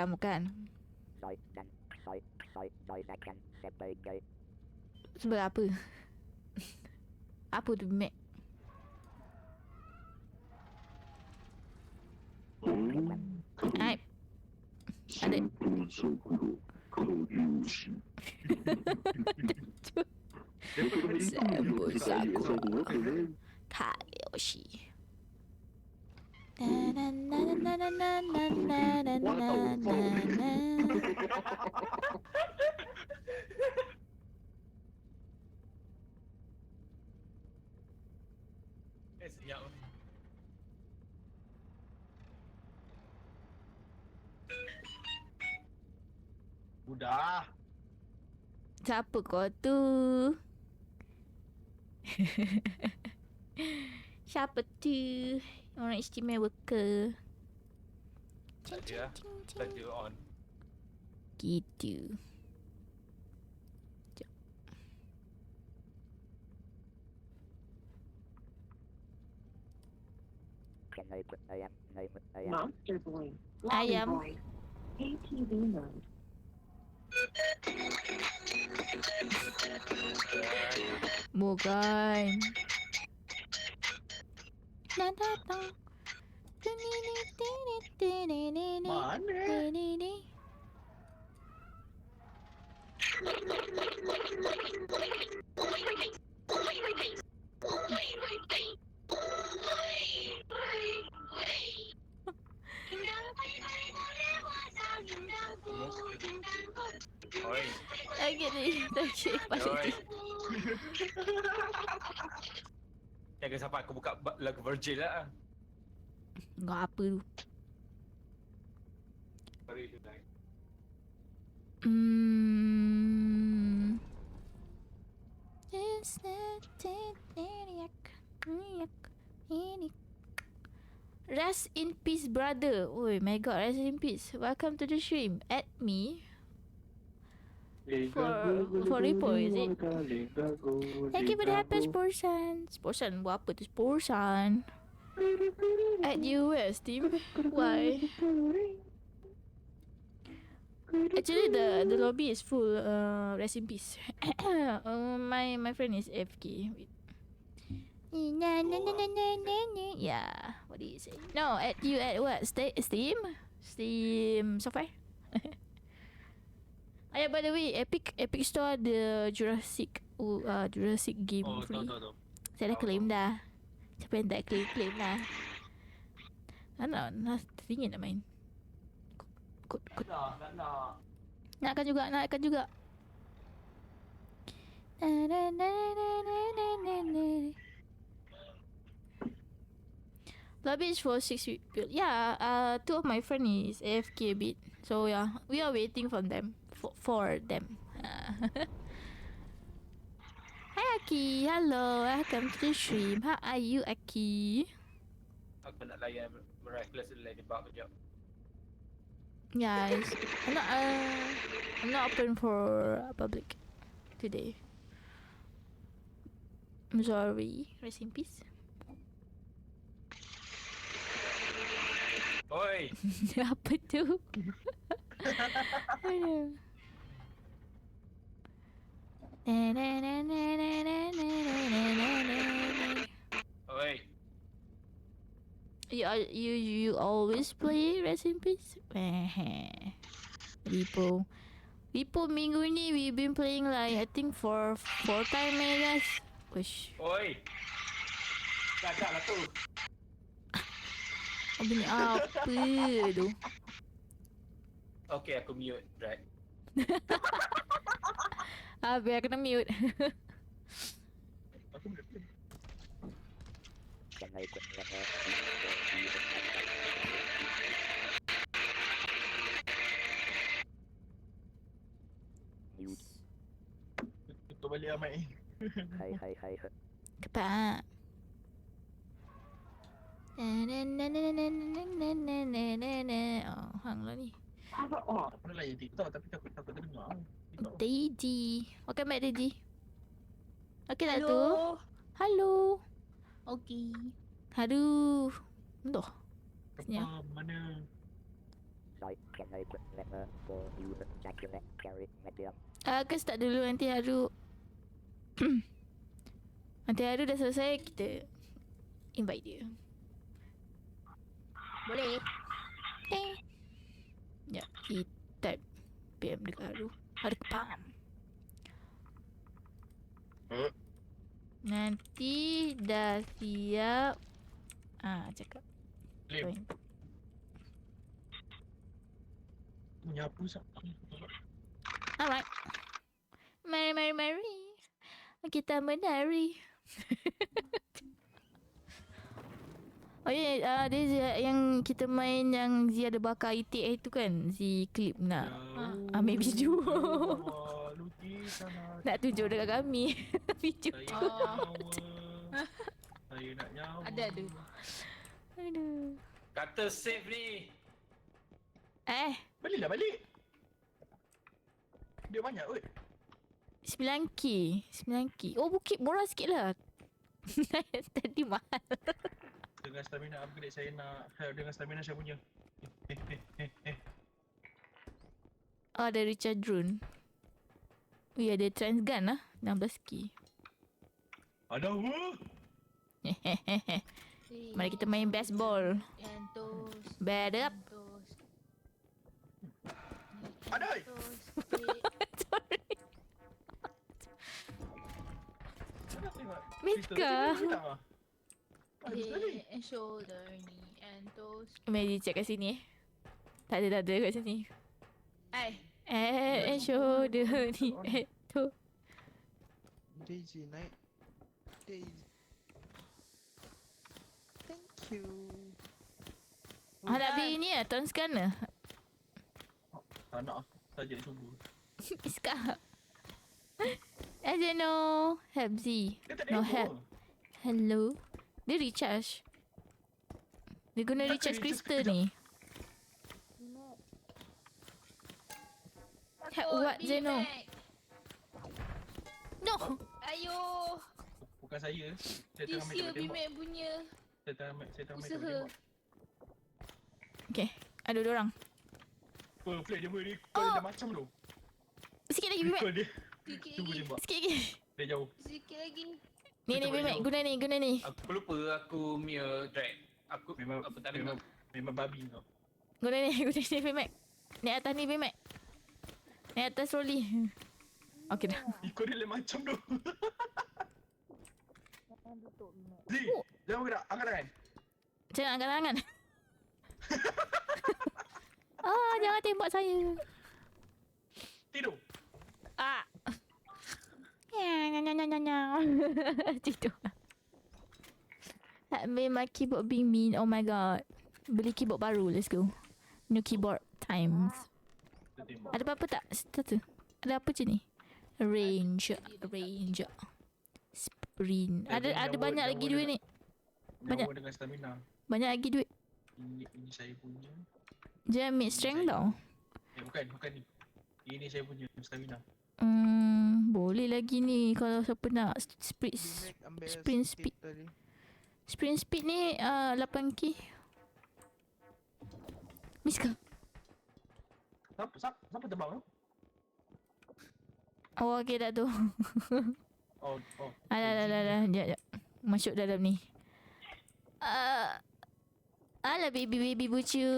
Bukan. Sebab apa? Apa tu Mac? Aib. Ada. Sambut saku. Kayoshi. Senyap. Udah. Siapa kau tu? Siapa tu? Orang istimewa ke? Saja. Saja on. Gitu. Can I put ayam? Monster Boy. Ayam. Boy. ATV mode. Bukan. Mana? Oi. Okay ni. Okay, Oi. Jangan sampai aku buka lagu Virgil lah. Kau apa tu? Sorry, Shulai. Rest in peace, brother. Oh my god, rest in peace. Welcome to the stream. Add me for repo, is it? Thank you for the happy Sporsan. Sporsan buat apa tu Sporsan? Add you where, Steam? Why? Actually, the lobby is full. Rest in peace. My friend is AFK. Wait. Yeah. What do you say? No, at you at what? Steam software. Yeah, by the way, Epic Store ada Jurassic game free. Tahu. Saya dah claim dah. Siapa yang tak claim dah. Nak teringin nak main. Kod. Tak nak. Nakkan juga. Lobby is for 6 people. Yeah, two of my friend is AFK a bit. So yeah, we are waiting for them. For them. Hi Aki, hello, welcome to the stream. How are you Aki? Aku nak layan Miraculous lain bab kejap. Yes, I'm not open for public today. I'm sorry. Rest in peace. Oi. Apa tu? Aduh. Oi. You always play Rest in Peace? Lipo minggu ni we've been playing like I think for 4 time guys. Wish. Oi. Dah lah tu. Bunyi apa tu? Okay, aku mute, right? Biar kena mute. Can I put letter mute? Tutup balik lah mic. Hai. Kepak. Oh, hang lah ni. Aku nak layan TikTok tapi takut terdengar. Daisy. Welcome back Daisy. Okay tak tu? Hello. Hello. Okay. Aduh. Aduh. Kepam mana? Can I put letter for you? Jacket, carrot, medium. Aku start dulu nanti Haru. Nanti Haru dah selesai kita invite dia. Boleh. Ya, kita PM dekat Haru. Haru kepam. Nanti dah siap. Cakap. Lim. Menyapu sah. Alright. Mari. Kita menari. Oh ya, dia yang kita main yang Zia ada bakar itik itu kan. Si Clip nak ambil video. Lukisan Nak tunjuk dekat kami. Video tu. Saya nak nyawa. Ada tu. Aduh. Kata save ni. Balik. Dia banyak kot. 9k. Oh, bukit murah sikit lah. Tadi mahal. Dengan stamina upgrade saya nak. Dengan stamina saya punya. Oh, ada Richard Drone. Oh, ada Transgun lah. 16k. Ada apa? Mari kita main baseball. Entos. Bad up. Ada. Sorry. Mitka. Head and shoulder, knee and toes. Mari check kat sini. Tak ada kat sini. Ai. Shoulder ni. Tu. Daisy naik. Daisy. Thank you. Nak beli ni lah. Tonskan lah. Tak nak. Saja dia sungguh. Iska. I don't know. Help Z. No help. Hello. Dia recharge. Dia guna recharge crystal ni. Help what Zeno? No. Ayo. Bukan saya. Saya tengah main This tembak. year punya Saya tengah main usaha. tembak. Okay. Ada dua orang. Play dia boleh recall dia macam tu. Sikit lagi Bimac. Recall dia. Sikit Cuba lagi. tembak. Sikit lagi. Dia jauh. Sikit lagi. Ni Bimac. Guna ni. Aku lupa aku mute drag. Aku tak dengar. Memang babi kau. Guna ni Bimac. Naik atas ni Bimac. Naik atas trolley. Okay dah. Ikut dia lain macam tu. Z, jangan gerak. Angkat tangan. Jangan angkat tangan. Jangan tembak saya. Tidur. Tidur. Tak my keyboard being mean. Oh my god. Beli keyboard baru. Let's go. New keyboard times. Ada apa-apa tak? Satu. Ada apa je ni? Range. Sprint. Ada banyak lagi duit ni. Banyak. Nyawa dengan stamina. Banyak lagi duit. Ini saya punya. Dia mid strength tau. Bukan ni. Ini saya punya stamina. Boleh lagi ni kalau siapa nak sprint speed. Sprint speed ni 8k. Miska. Siapa terbang tu? Oh, okey dah tu. Oh. Alah. Jap. Masuk dalam ni. Alah baby bucu.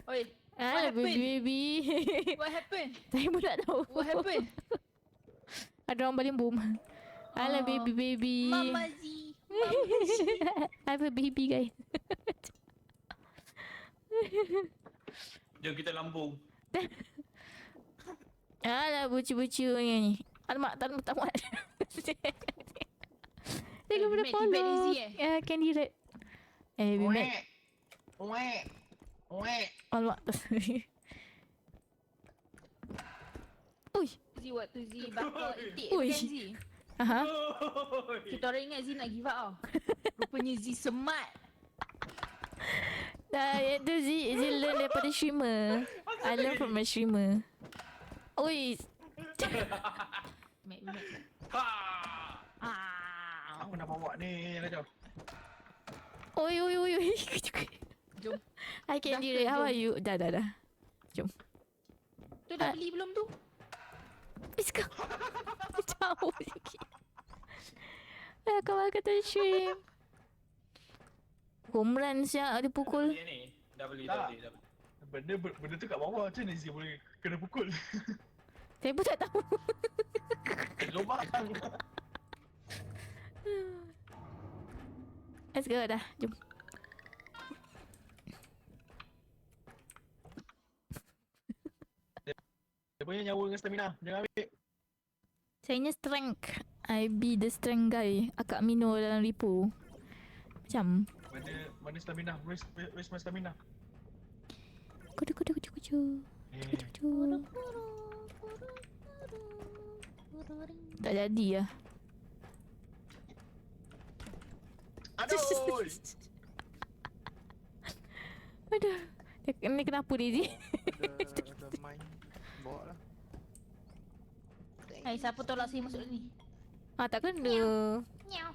Oi, Alah baby. what happened? Saya pun tak tahu. What happened? Ada orang baling boom. Alah baby. Mama Z. I have a baby guys. Jom kita lambung. Alah bucu-bucu ni. Alamak, tak muat. Thank you for the follow. Candy Red. We met. Alamak. Ui. Z waktu Z bakar itik Ui. kan Z. Aha. Kita orang ingat Z nak give up tau. Rupanya Z smart. Dah, itu Z learn daripada streamer. I learn from a streamer. Ui. Mek. Aku nak bawa ni kacau. Oi. Jom. Hi Candy Red, how are you? Dah. Jom. Tu dah beli belum tu? Miska. Jauh sikit. Kawan kata stream. Home run siap dia pukul. Ni dah beli. Benda tu kat bawah, macam mana Zee boleh kena pukul? Saya pun tak tahu. Lubang. Let's go dah. Jom. Dia punya nyawa dengan stamina. Jangan ambil. Saya ni strength. I be the strength guy. Akak Mino dalam Repo. Macam. Mana stamina? Where's my stamina? Kudu. Tak jadi lah. Aduh. Aduh. Ni kenapa dia Zee? Ada main. Bawa lah. Hai, siapa tolak saya masuk ni? Tak kena. Nyau.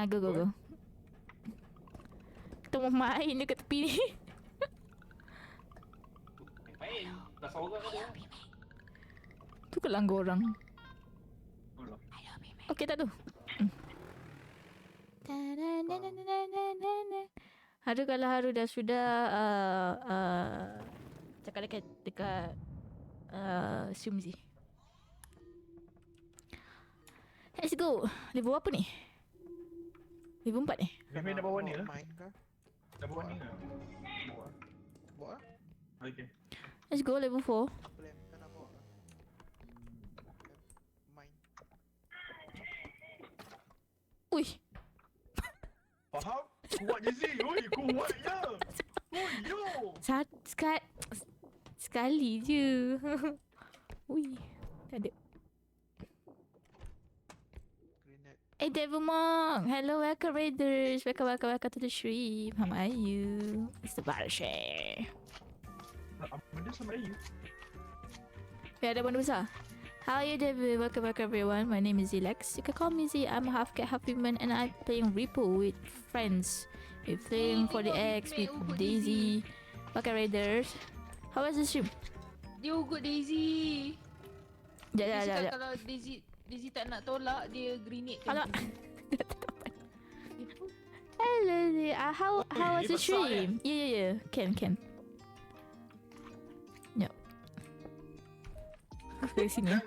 Go Go. Kita mau main dekat tepi ni. Main. Dah seorang ada. Tu ke langgar orang. Okey tak tu? Haru kalau Haru dah sudah cakap dekat Sumzi. Let's go. Level apa ni? Level 4 ni? Bibi nak bawa ni lah. Main kah? Nak bawa ni lah. Bawa lah. Okay. Let's go level 4. Plan kau nak bawa kah? Main. Ui. Faham? Kuat je Zee. Oi, kuat je. Oi, yo. Sekali je. Ui. Tak ada. Devil Monk. Hello, welcome Raiders. Welcome to the stream. How are you? Mr. Barshay. Benda sama you. Ada benda besar. How are you, Devil? Welcome everyone. My name is Zilex. You can call me Z. I'm half cat, half human, and I'm playing Repo with friends. We're playing for the X with Daisy. Welcome Raiders. How was the stream? Dia ugut Daisy. Dia Sekejap. cakap kalau Daisy tak nak tolak, dia grenade kan. Alamak. Hello there. How was the stream? Yeah. Can. Yep. Dari sini.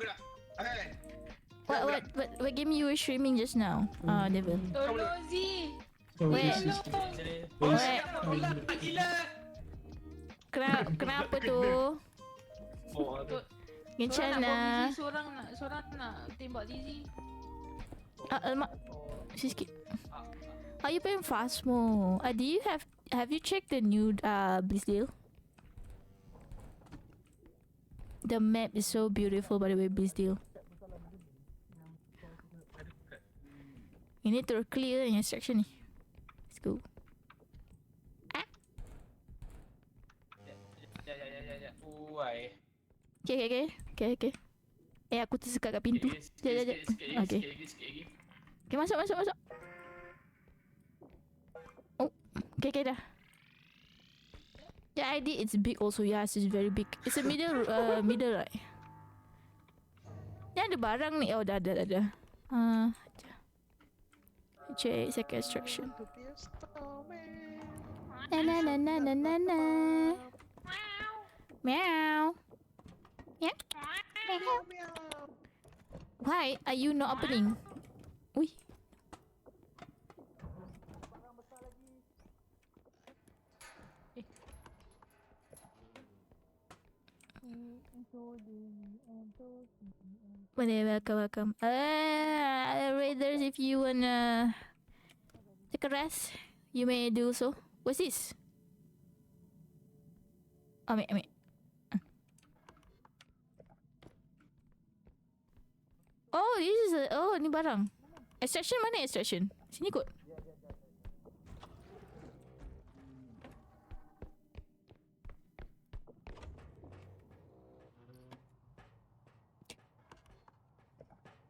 What game you were streaming just now? Devil. Tolong Z. Wait. Tolong. Gila. Kenapa tu? Bawa tu. Genchan Seorang nak bawa lah. Zizi, seorang nak tembak Zizi. Alamak. Sikit. Are you playing Phasmo? Do you have you checked the new Blizzdeal? The map is so beautiful, by the way, Blizzdeal. You need to clear the instruction ni. Let's go. Ya. Uai. Okay. Aku tersekat kat pintu. Sekejap. Okay. Okay, masuk. Oh, okay dah. The ID it's big also. Yes, it's very big. It's a middle right. Ni ada barang ni. Oh, dah ada. Check second instruction. Na. Meow. Yeah. Why are you not opening? Ui. Welcome. Raiders, if you wanna take a rest, you may do so. What's this? Ambil. Oh, this is ni barang. Extraction mana extraction? Sini kot.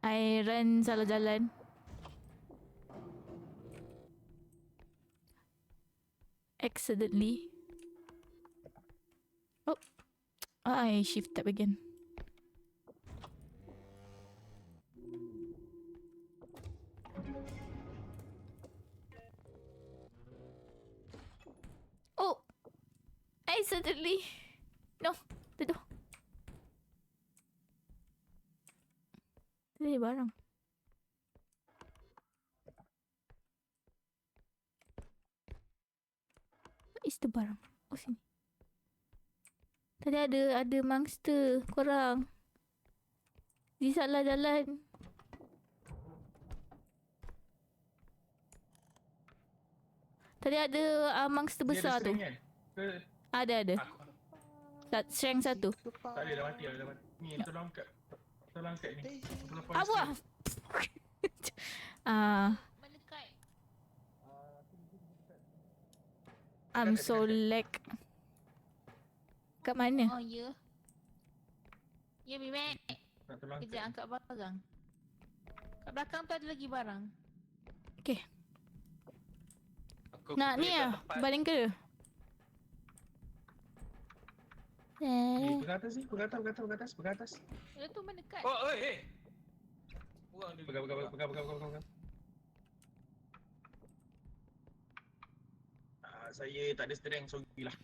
I run salah jalan. Accidentally. Oh. I shift tab again. Oh. Accidentally. No. Tuduh. Ini barang. What is the barang? Oh, sini. Tadi ada monster korang. Di salah jalan. Tadi ada monster besar tu. Kan? Ada. Strength 1. Tak ada, dah mati. Ni, tolong kat ni. Apa? I'm so lag. Kat mana? Oh, ya. Ya, Bimek. Kejap angkat barang. Kat belakang tu ada lagi barang. Okay. Nak ni lah. Baling ke? Pergi atas. Dia tu mendekat. Oh, hey. Buang dulu. Pegang. Saya tak ada strength, sorry lah.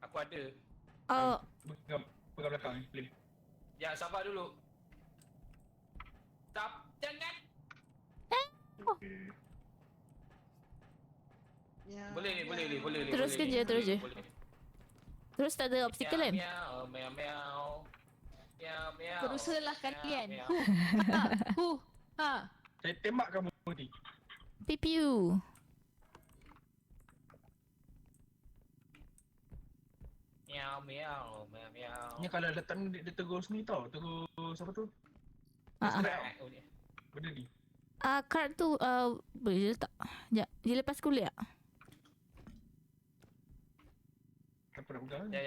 Aku ada. Oh. Pegang belakang ni, flame. Ya, sabar dulu. Jangan. Boleh ni. Terus kerja, terus je. Terus tak ada obstacle kan? Meow. Berusahalah kalian. Meow. Ha. Saya tembak kamu nanti. Pipiu. Meow. Ni kalau datang dia tegur sini tau. Tegur siapa tu? Benda ni. Card tu boleh letak. Sekejap. Dia lepas kuliah. Apa nak pegang? Ya.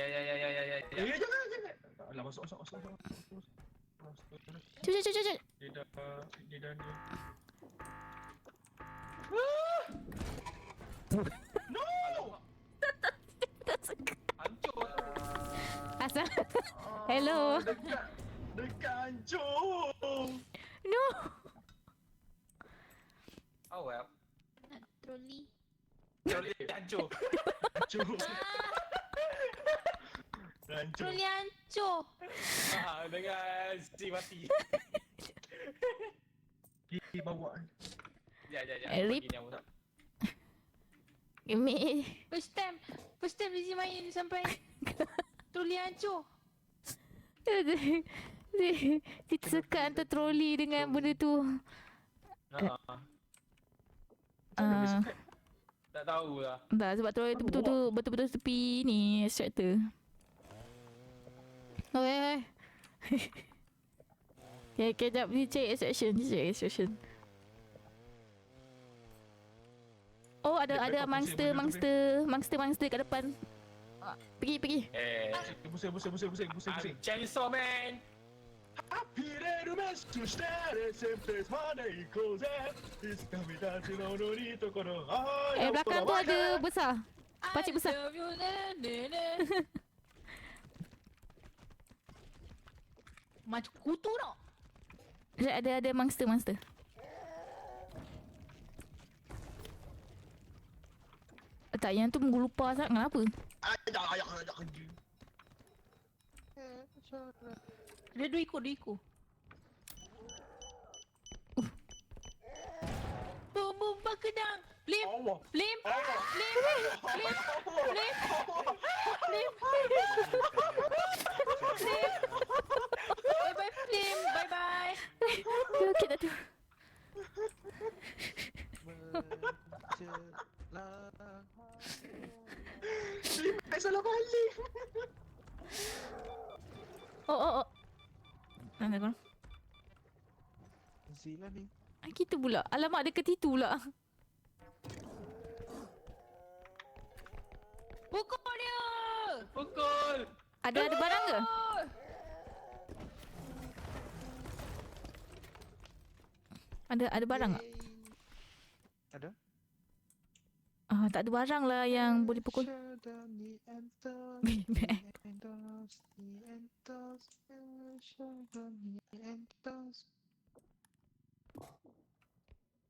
Jangan. Alah, masuk. Cepat. Dia dah ni. No! Hancur. Asal. Hello. Dekat hancur. No. Oh well. Nak troli. Hancur. Troli hancur. Dengan si mati. Pergi bawa. Ya. Rip. Ini. First time Lizzie main sampai troli hancur. Dia tersekat antara troli dengan benda tu. Tak tahu lah. Tak, sebab troli tu betul-betul tepi ni extractor. Okay. Okay, kejap ni check extraction. Oh, ada monster kat depan. Pergi. Pusing. Chainsaw Man. Belakang tu ada besar. Pakcik besar. Macam kutu tau. Ada monster. Tak, yang tu menggelupa sangat. Kenapa? Dia dua ikut. Bum berkedang. Flip. Bye Flim. Bye. Okay, tak tu. Salah balik. Oh. Mana korang? Zila ni. Kita pula. Alamak, dia ketitu pula. Pukul dia. Pukul. Ada barang ke? Ada barang tak? Ada? Tak ada barang lah yang boleh pukul.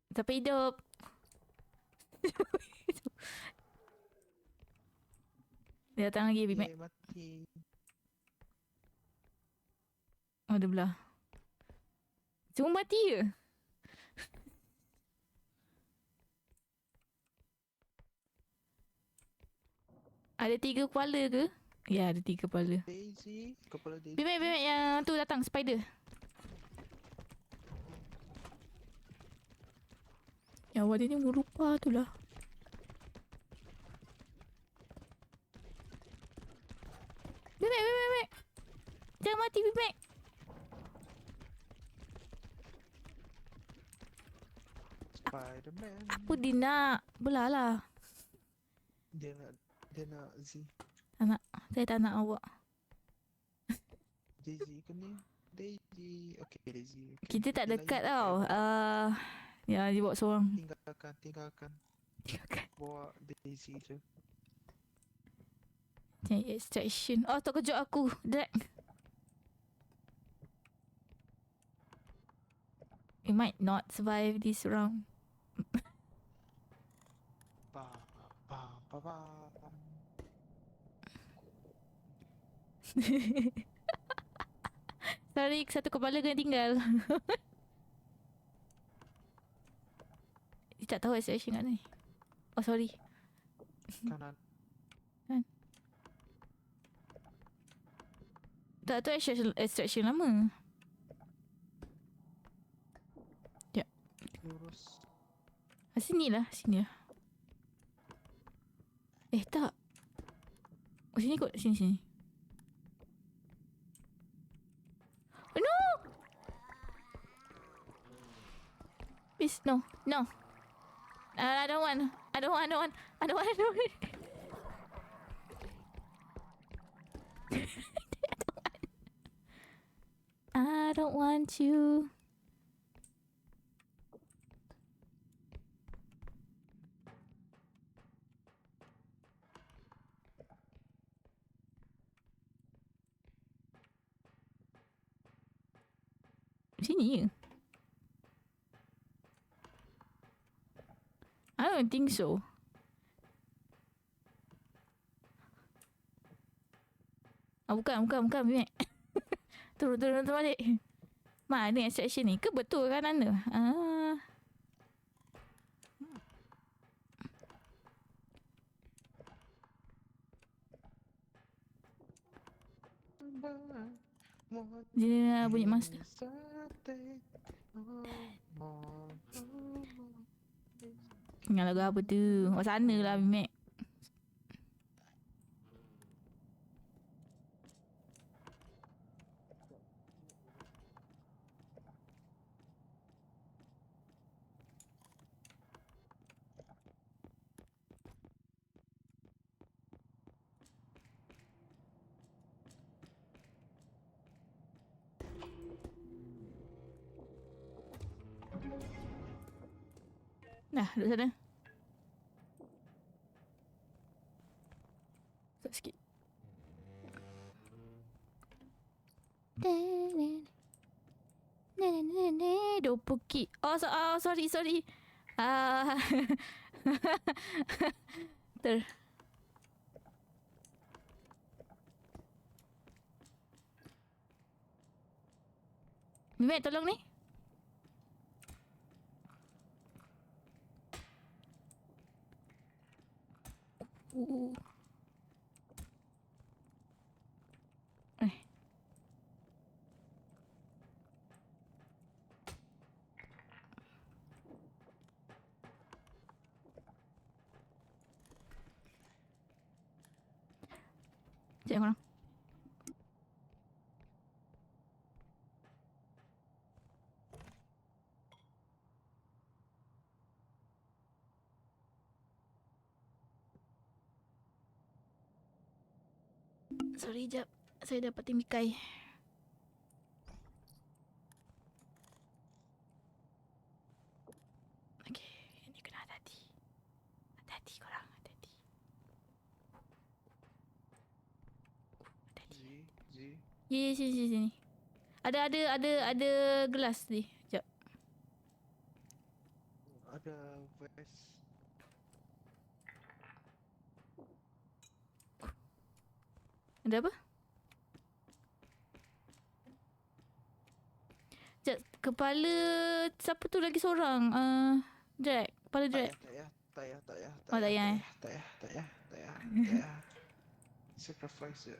Tapi hidup. Dia datang lagi, Bimek. Mati. Oh, dia belah. Cuma mati je. Ada 3 kepala ke? Ya, ada 3 kepala. Daisy, kepala Daisy. Bimek yang tu datang, spider. Ya, awak dia ni merupa tu lah. Bimek. Jangan mati, Bimek. Spiderman. Apa dia nak? Belah lah. Dia nak Z. Saya tak nak awak. Daisy ke ni? Daisy. Okay, Daisy. Okay. Kita tak dekat tau. Ya, dia bawa seorang. Tinggalkan. Bawa Daisy je. Cari extraction. Oh, tak kejut aku. Drag. We might not survive this round. Sorry, satu kepala kena tinggal. Dia tak tahu extraction kat ni. Oh, sorry. Kanan. Tak tu extraction lama. Sekejap. Lurus. Sini lah. Tak. Oh, sini kot. Sini. Oh, no! Please, no. I don't want. I don't want you. Sini je. I don't think so. Bukan, Bimek. Turun balik. Mana extraction ni? Ke betul kan anda? Dia bunyi master. Ingat lagu apa tu? Kat sana lah Bimek. Dah, duduk sana. Stop sikit. Dopuki. Oh, sorry. Ah. Mimek, tolong ni. Sekejap korang. Sorry, jap. Saya dapat timikai. Okay, ni kena hati-hati. Hati-hati korang, hati-hati. Ya, sini. Ada gelas ni. Jap. Ada vest. Ada apa? Jap, kepala siapa tu lagi seorang? Jack, kepala Jack. Tak payah. Oh, tak payah. Tak payah. Sacrifice je.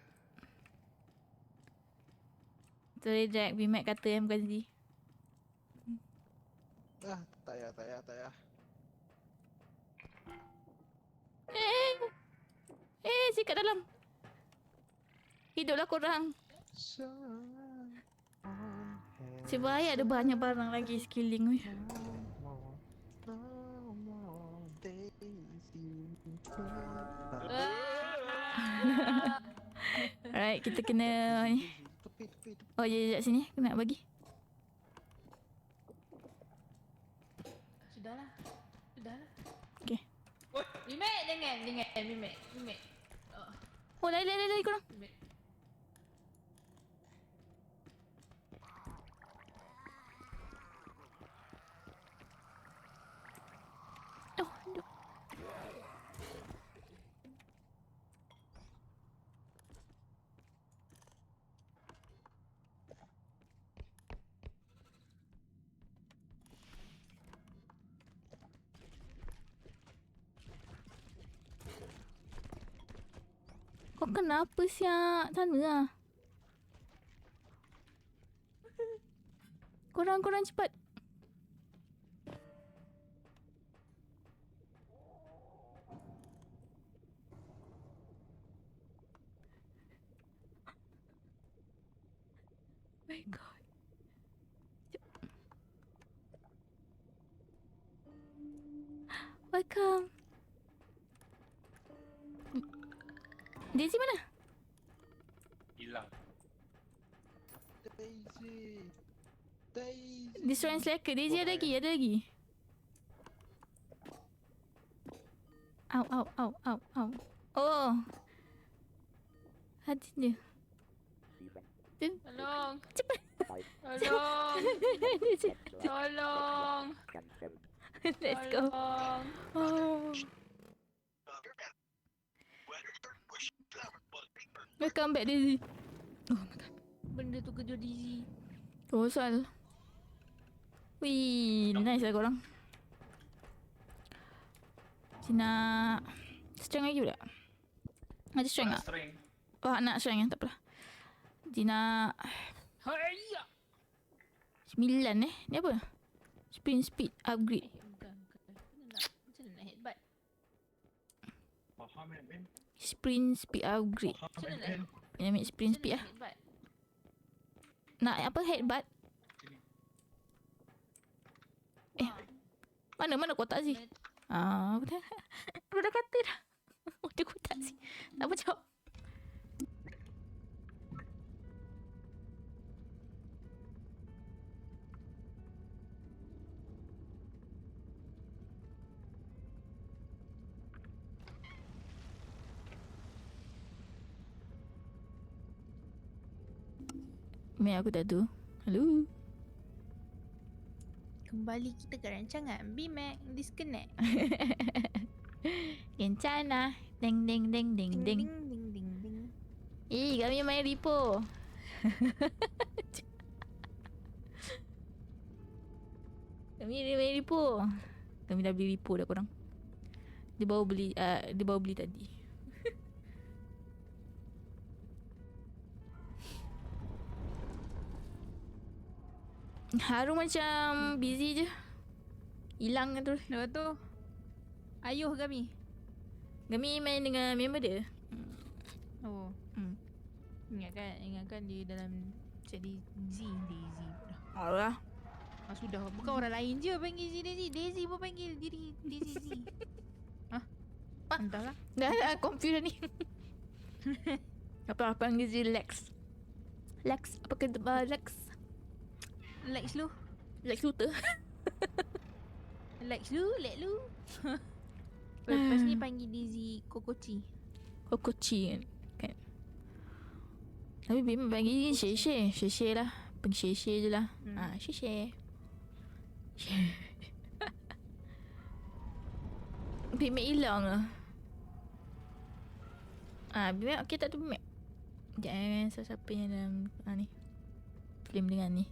Sorry Jack, Bimek kata yang bukan Z. Tak payah. Si kat dalam. Hiduplah korang. Sebaya ada banyak barang lagi sekeliling weh. Alright, kita kena ni. Oh ya, sini aku nak bagi. Sudahlah. Okay. Mimek, jangan. Mimek. Oh, lari korang. Mimek. Oh, aduh. Kau kenapa siap? Sana lah. Korang cepat. My God. Welcome. Daisy mana? Hilang. Daisy. Destroy and Slacker. Daisy ada lagi. Au. Oh. Hati dia. Tolong. Cepat. Tolong. Let's go. Oh. Welcome back Daisy. Oh my God. Benda tu kerja Daisy. Oh, soal. Wih, nice lah korang. Cina strength lagi pula. Ada strength tak? Oh, nak strength tak apalah. Cina Haiya. 9 Ni apa? Sprint speed upgrade. Bukan. Macam mana nak headbutt? Faham kan, Ben? Sprint speed upgrade. Faham Macam mana kan? Ni ambil sprint speed lah. Headbutt. Nak apa headbutt? Mana kotak sih? Betul. Aku dah kata dah. Ada kotak sih. Tak apa jawab. Mek aku tak tahu. Hello. Kembali kita ke rancangan BMAC Disconnect. Kencana. Ding ding ding ding ding. Ding ding ding. Kami main Repo. Kami main Repo. Kami dah beli Repo dah korang. Dia baru beli tadi. Haru macam busy je. Hilang kan tu. Lepas tu ayuh kami. Kami main dengan member dia. Oh. Ingatkan dia dalam jadi Daisy pula. Alah. Sudah. Bukan orang lain je panggil Daisy. Daisy pun panggil diri Daisy. Hah? Entahlah. Dah confused dah ni. Apa panggil dia Lex. Lex. Apa kata Lex? Lex lu. Lex Luthor. Lex lu. Lepas ni panggil Daisy Kokochi. Kokochi kan. Tapi Bim bagi Sheshe lah. Panggil Sheshe je lah. Sheshe. Bim hilang lah. Bim okey tak tu Bim? Jangan siapa yang dalam ni. Film dengan ni.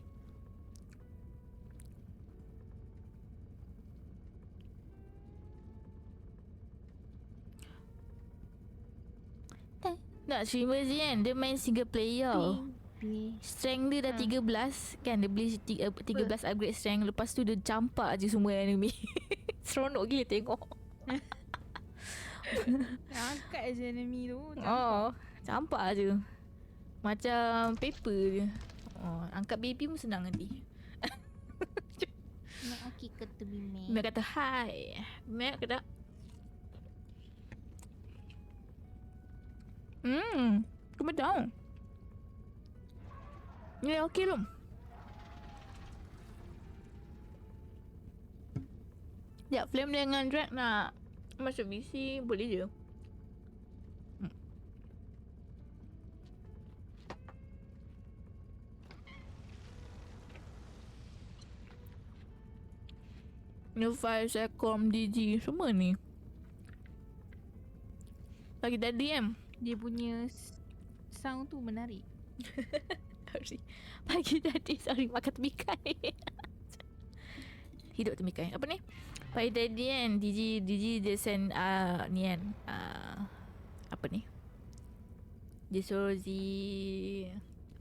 Tak, streamer je kan. Dia main single player. Strength dia dah 13 kan. Dia beli 13 upgrade strength. Lepas tu dia campak je semua enemy. Seronok gila tengok. Angkat je enemy tu. Campak je. Macam paper je. Angkat baby pun senang nanti. Mak okey kata Bimek. Mek kata hi. Mek kata Kau tahu. Ni okey belum? Sekejap, flame dengan drag nak masuk misi boleh je. New 5 Secom DG semua ni. Pagi tadi kan Dia punya sound tu menarik. Sorry. Pagi tadi sorry makan temikai. Hidup temikai. Apa ni? Pagi tadi kan DG dia send ni kan apa ni? Dia suruh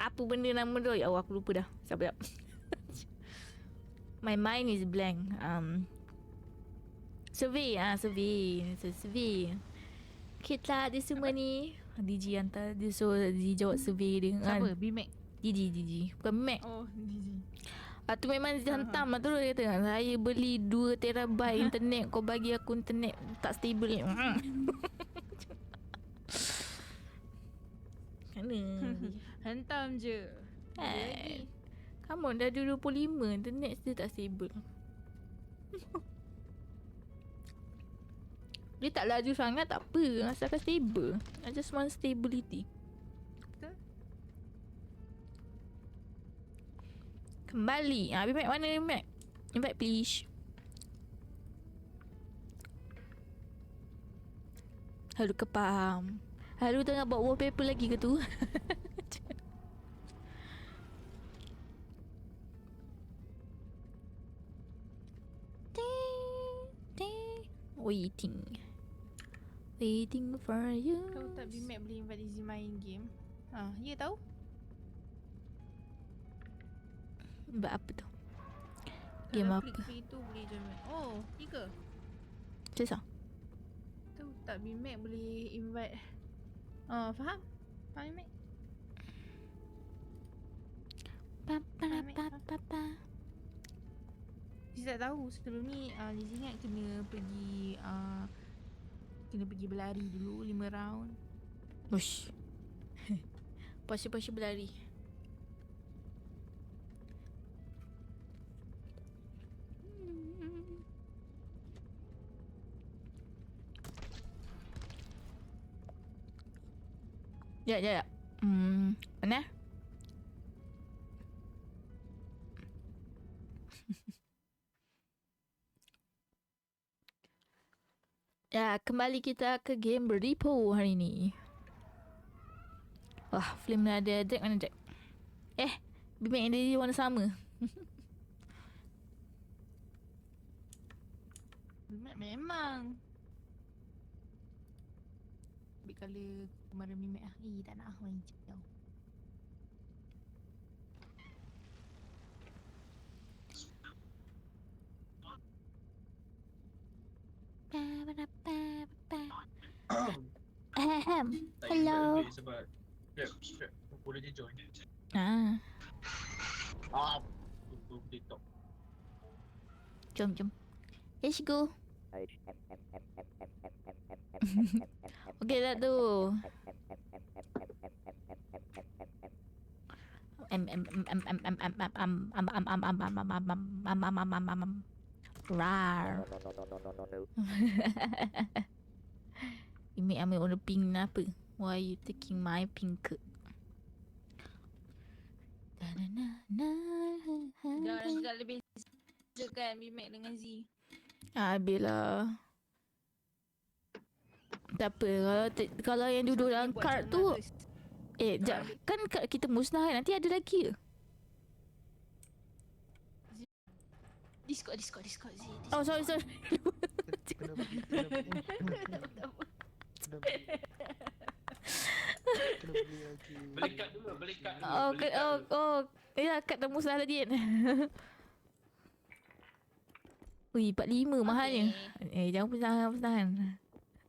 apa benda nama tu? Ya Allah aku lupa dah. Sabar. My mind is blank. Survey. Kita dia semua ni DG hantar dia suruh DG jawab survey dia kan. Siapa? Bimek? DG bukan Mac. Oh, DG. Tu memang dia hantam lah tu dia kata saya beli 2 terabyte internet kau bagi aku internet tak stable. Mana? Hantam je. Come on dah 25 internet still tak stable. Dia tak laju sangat tak apa. Asalkan stable. I just want stability. Betul. Kembali. Habis Mac mana ni Mac? Invite please. Haru kepaham. Haru tengah buat wallpaper lagi ke tu? Waiting for you. Tahu tak Bimek boleh invite Izzy main game? Ya tahu? Buat apa tu? Game Kalau apa? klik itu boleh join Mac. Oh, 3. Susah. Tu tak Mac boleh invite. Oh, faham? Faham Mac? Saya tak tahu sebelum ni Lizzie ingat kena pergi berlari dulu 5 round. Ush. Puasa-puasa berlari. Ya. Mana? Ya, kembali kita ke game Repo hari ni. Wah, film mana ada Jack, mana Jack? Bimek yang dia warna sama. Memang. Ambil colour kemarin Mimek lah. Tak nak warna hijau. Hello. Sebab Strap boleh je join. TikTok. Jom. Let's go. Okay dah tu. Rar. Ini ambil warna pink kenapa? Why you taking my pink? Dah orang cakap lebih kan Mimek dengan Z. Habislah. Tak apa. Kalau yang duduk dalam card tu, jap. Kan card kita musnah kan? Nanti ada lagi ke? Discord Z. Oh, sorry. Beli kad dulu. Ya, kad dah musnah tadi kan. Ui, 45 mahalnya. Jangan pusahan.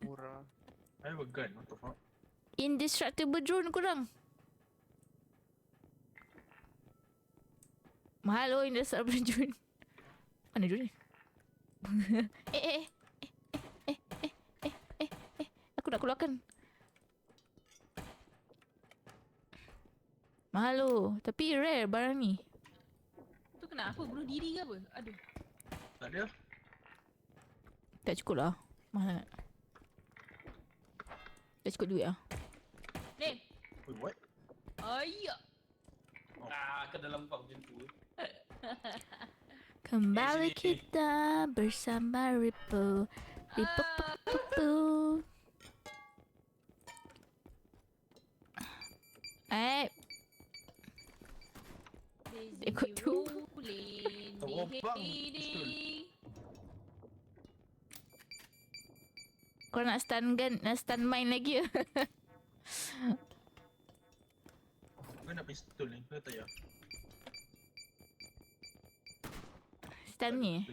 Murah. I have a gun, what the fuck? Indestructible drone korang. Mahal indestructible drone. Mana drone ni? Aku nak keluarkan. Mahal tapi rare barang ni. Tu kenapa? Bunuh diri ke apa? Aduh. Tak ada. Tak cukup lah. Mahal. Tak cukup duit lah. Nim. Wait, what? Ayak. Ke dalam kau macam tu. Kembali kita bersama Repo. Ikut tu. Kau nak stun gun, nak stun mine lagi ke? Kau nak pistol ni, kau tak payah. Stun ni?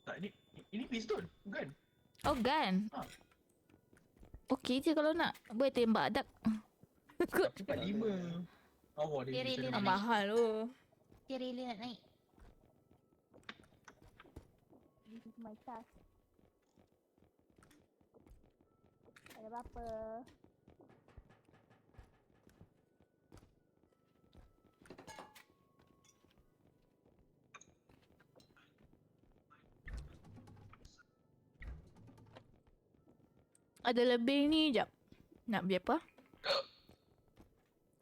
Tak, ini pistol, gun. Oh, gun? Okey je kalau nak. Boleh tembak dak. 45. Awak dia Dia bisa mahal tu. Dia rela nak naik. This is my task. Tak ada apa-apa. Ada lebih ni, jap. Nak beli apa?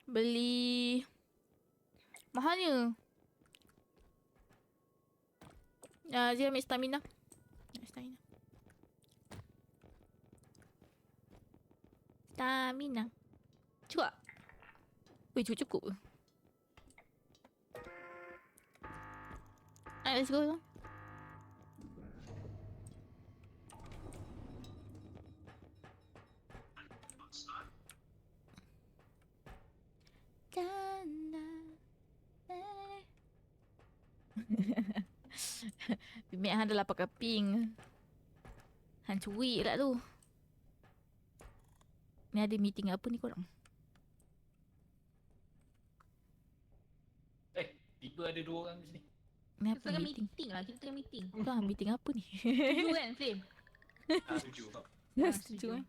Beli mahalnya. Dia ambil stamina. Stamina. Cukup? Weh, cukup. Let's go. Bimek Han dah lah pakai pink. Han cuik lah tu. Ni ada meeting apa ni korang? Tiba ada 2 orang di sini. Ni Kita apa tengah meeting? meeting lah. Kita tengah meeting. Tuan meeting apa ni? Setuju kan Flame? Setuju. Setuju kan?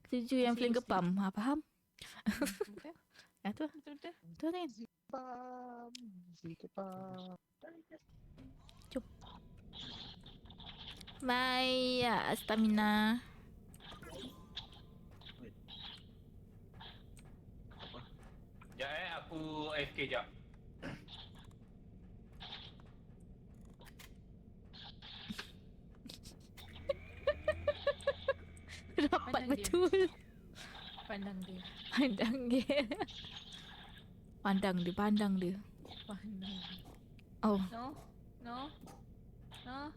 Setuju yang Flame kepam. Ha, faham? Ya tu lah. Betul-betul. Betul kan? Zikapam. Zikapam. Jom. Maya stamina. Sekejap aku AFK sekejap. Rapat Pandang dia. betul. Pandang dia. Pandang dia. Pandang dia, pandang dia. Pandang dia. Oh, No. No. No.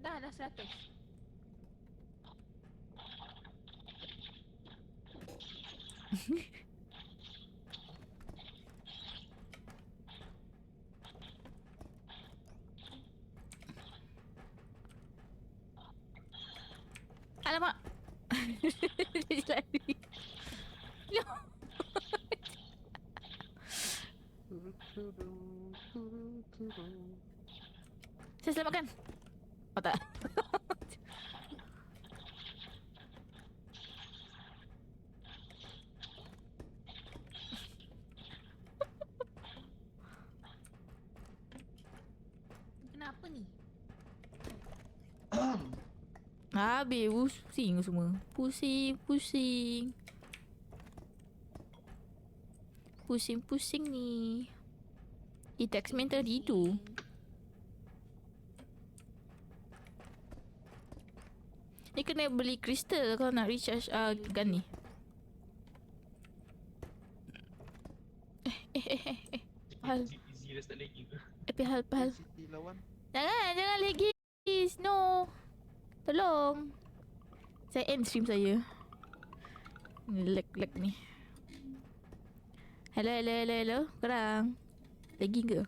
Dah 100. alamak. Dia lari. No. Saya selamatkan. Oh tak. Kenapa ni? Habis pusing semua. Pusing, pusing. Pusing-pusing ni. Attachment tadi tu. Ni kena beli kristal kalau nak recharge gun ni. Hal. Easy dah start lagging ke? Hal. City lawan. Jangan lagi. No. Tolong. Saya end stream saya. Lag ni. Hello. Korang. Lagging ke?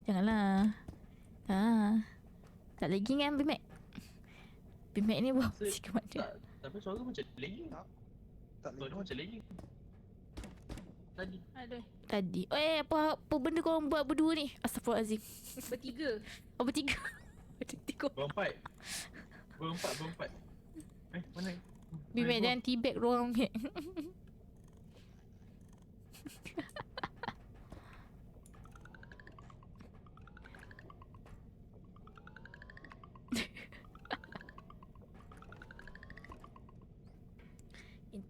Janganlah. Tak lagging kan Bimek? Bimek ni buat Rasa- musik ke mana? Tak, tapi suara macam lagging. Tak Suara lewat. macam lagging. Tadi. Aduh. Tadi. Apa benda korang buat berdua ni? Astaghfirullahalazim. Bertiga. Oh, bertiga. Bertiga. Berempat. Mana? Bimek jangan teabag ruang Bimek.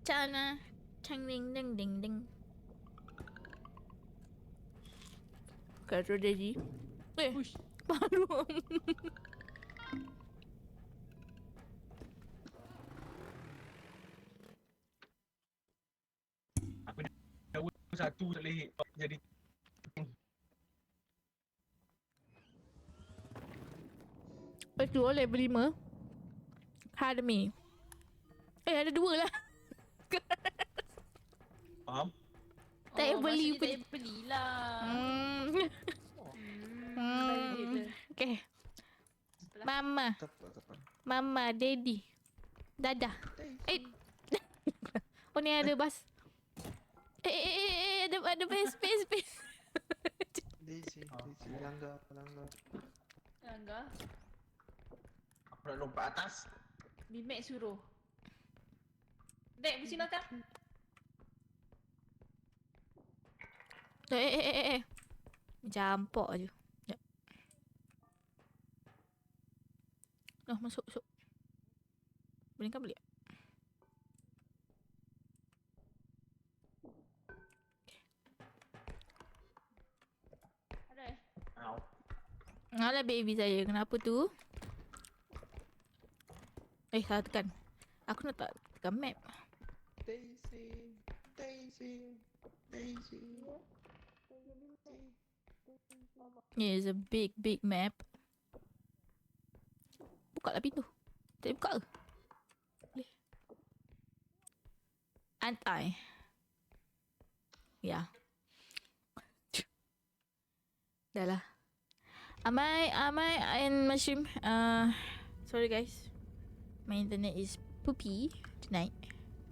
Chana. Chang ding ding ding ding. Kata Daddy. Push. Baru. Satu tak boleh jadi. Betul level 5. Academy. Ada 2 lah. Faham? Tak payah beli maksudnya tak payah belilah. Balik je. Okay. Mama. Tak apa. Mama, Daddy. Dadah. Oh ni ada bas. Ada space. Daisy. Langgar. Langgar. Aku nak lompat atas. Bimek suruh. Dek, mesti makan. Campur je. Sekejap. Masuk. Boleh kan beli? Ada Alah baby saya, kenapa tu? Salah tekan. Aku nak tekan map. Daisy. Yeah, it's a big map. Buka lah pintu. Tak boleh buka ke? Boleh. Antai. Ya. Dah lah. Am I in mushroom? Sorry guys. My internet is poopy tonight.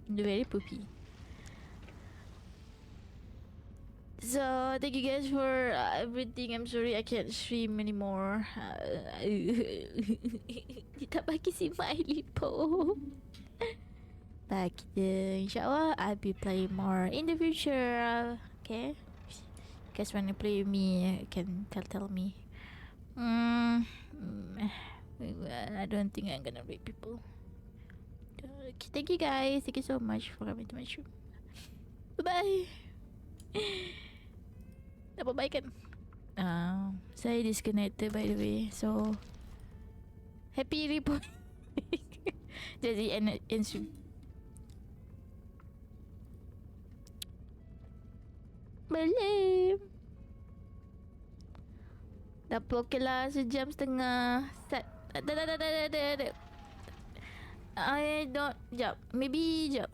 Very poopy. So thank you guys for everything. I'm sorry I can't stream anymore. Dia tak bagi si Miley po. But inshallah I'll be playing more in the future. Okay. You guys wanna play with me? Can tell me. I don't think I'm gonna rape people. Okay, thank you guys. Thank you so much for coming to my stream. Bye bye. Dapat baik kan? Saya disconnected by the way. So happy report. Jadi end stream. Boleh. Dah okey lah, sejam setengah. Start. Dah. I don't. Jap. Maybe jap.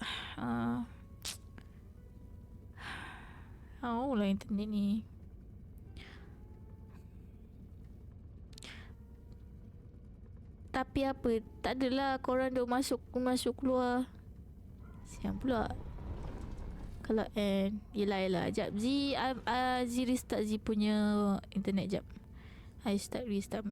Oh lah internet ni. Tapi apa? Tak adalah korang duk masuk keluar. Siang pula. Kalau end. Yelah. Jap. Z restart Z punya internet jap. I restart.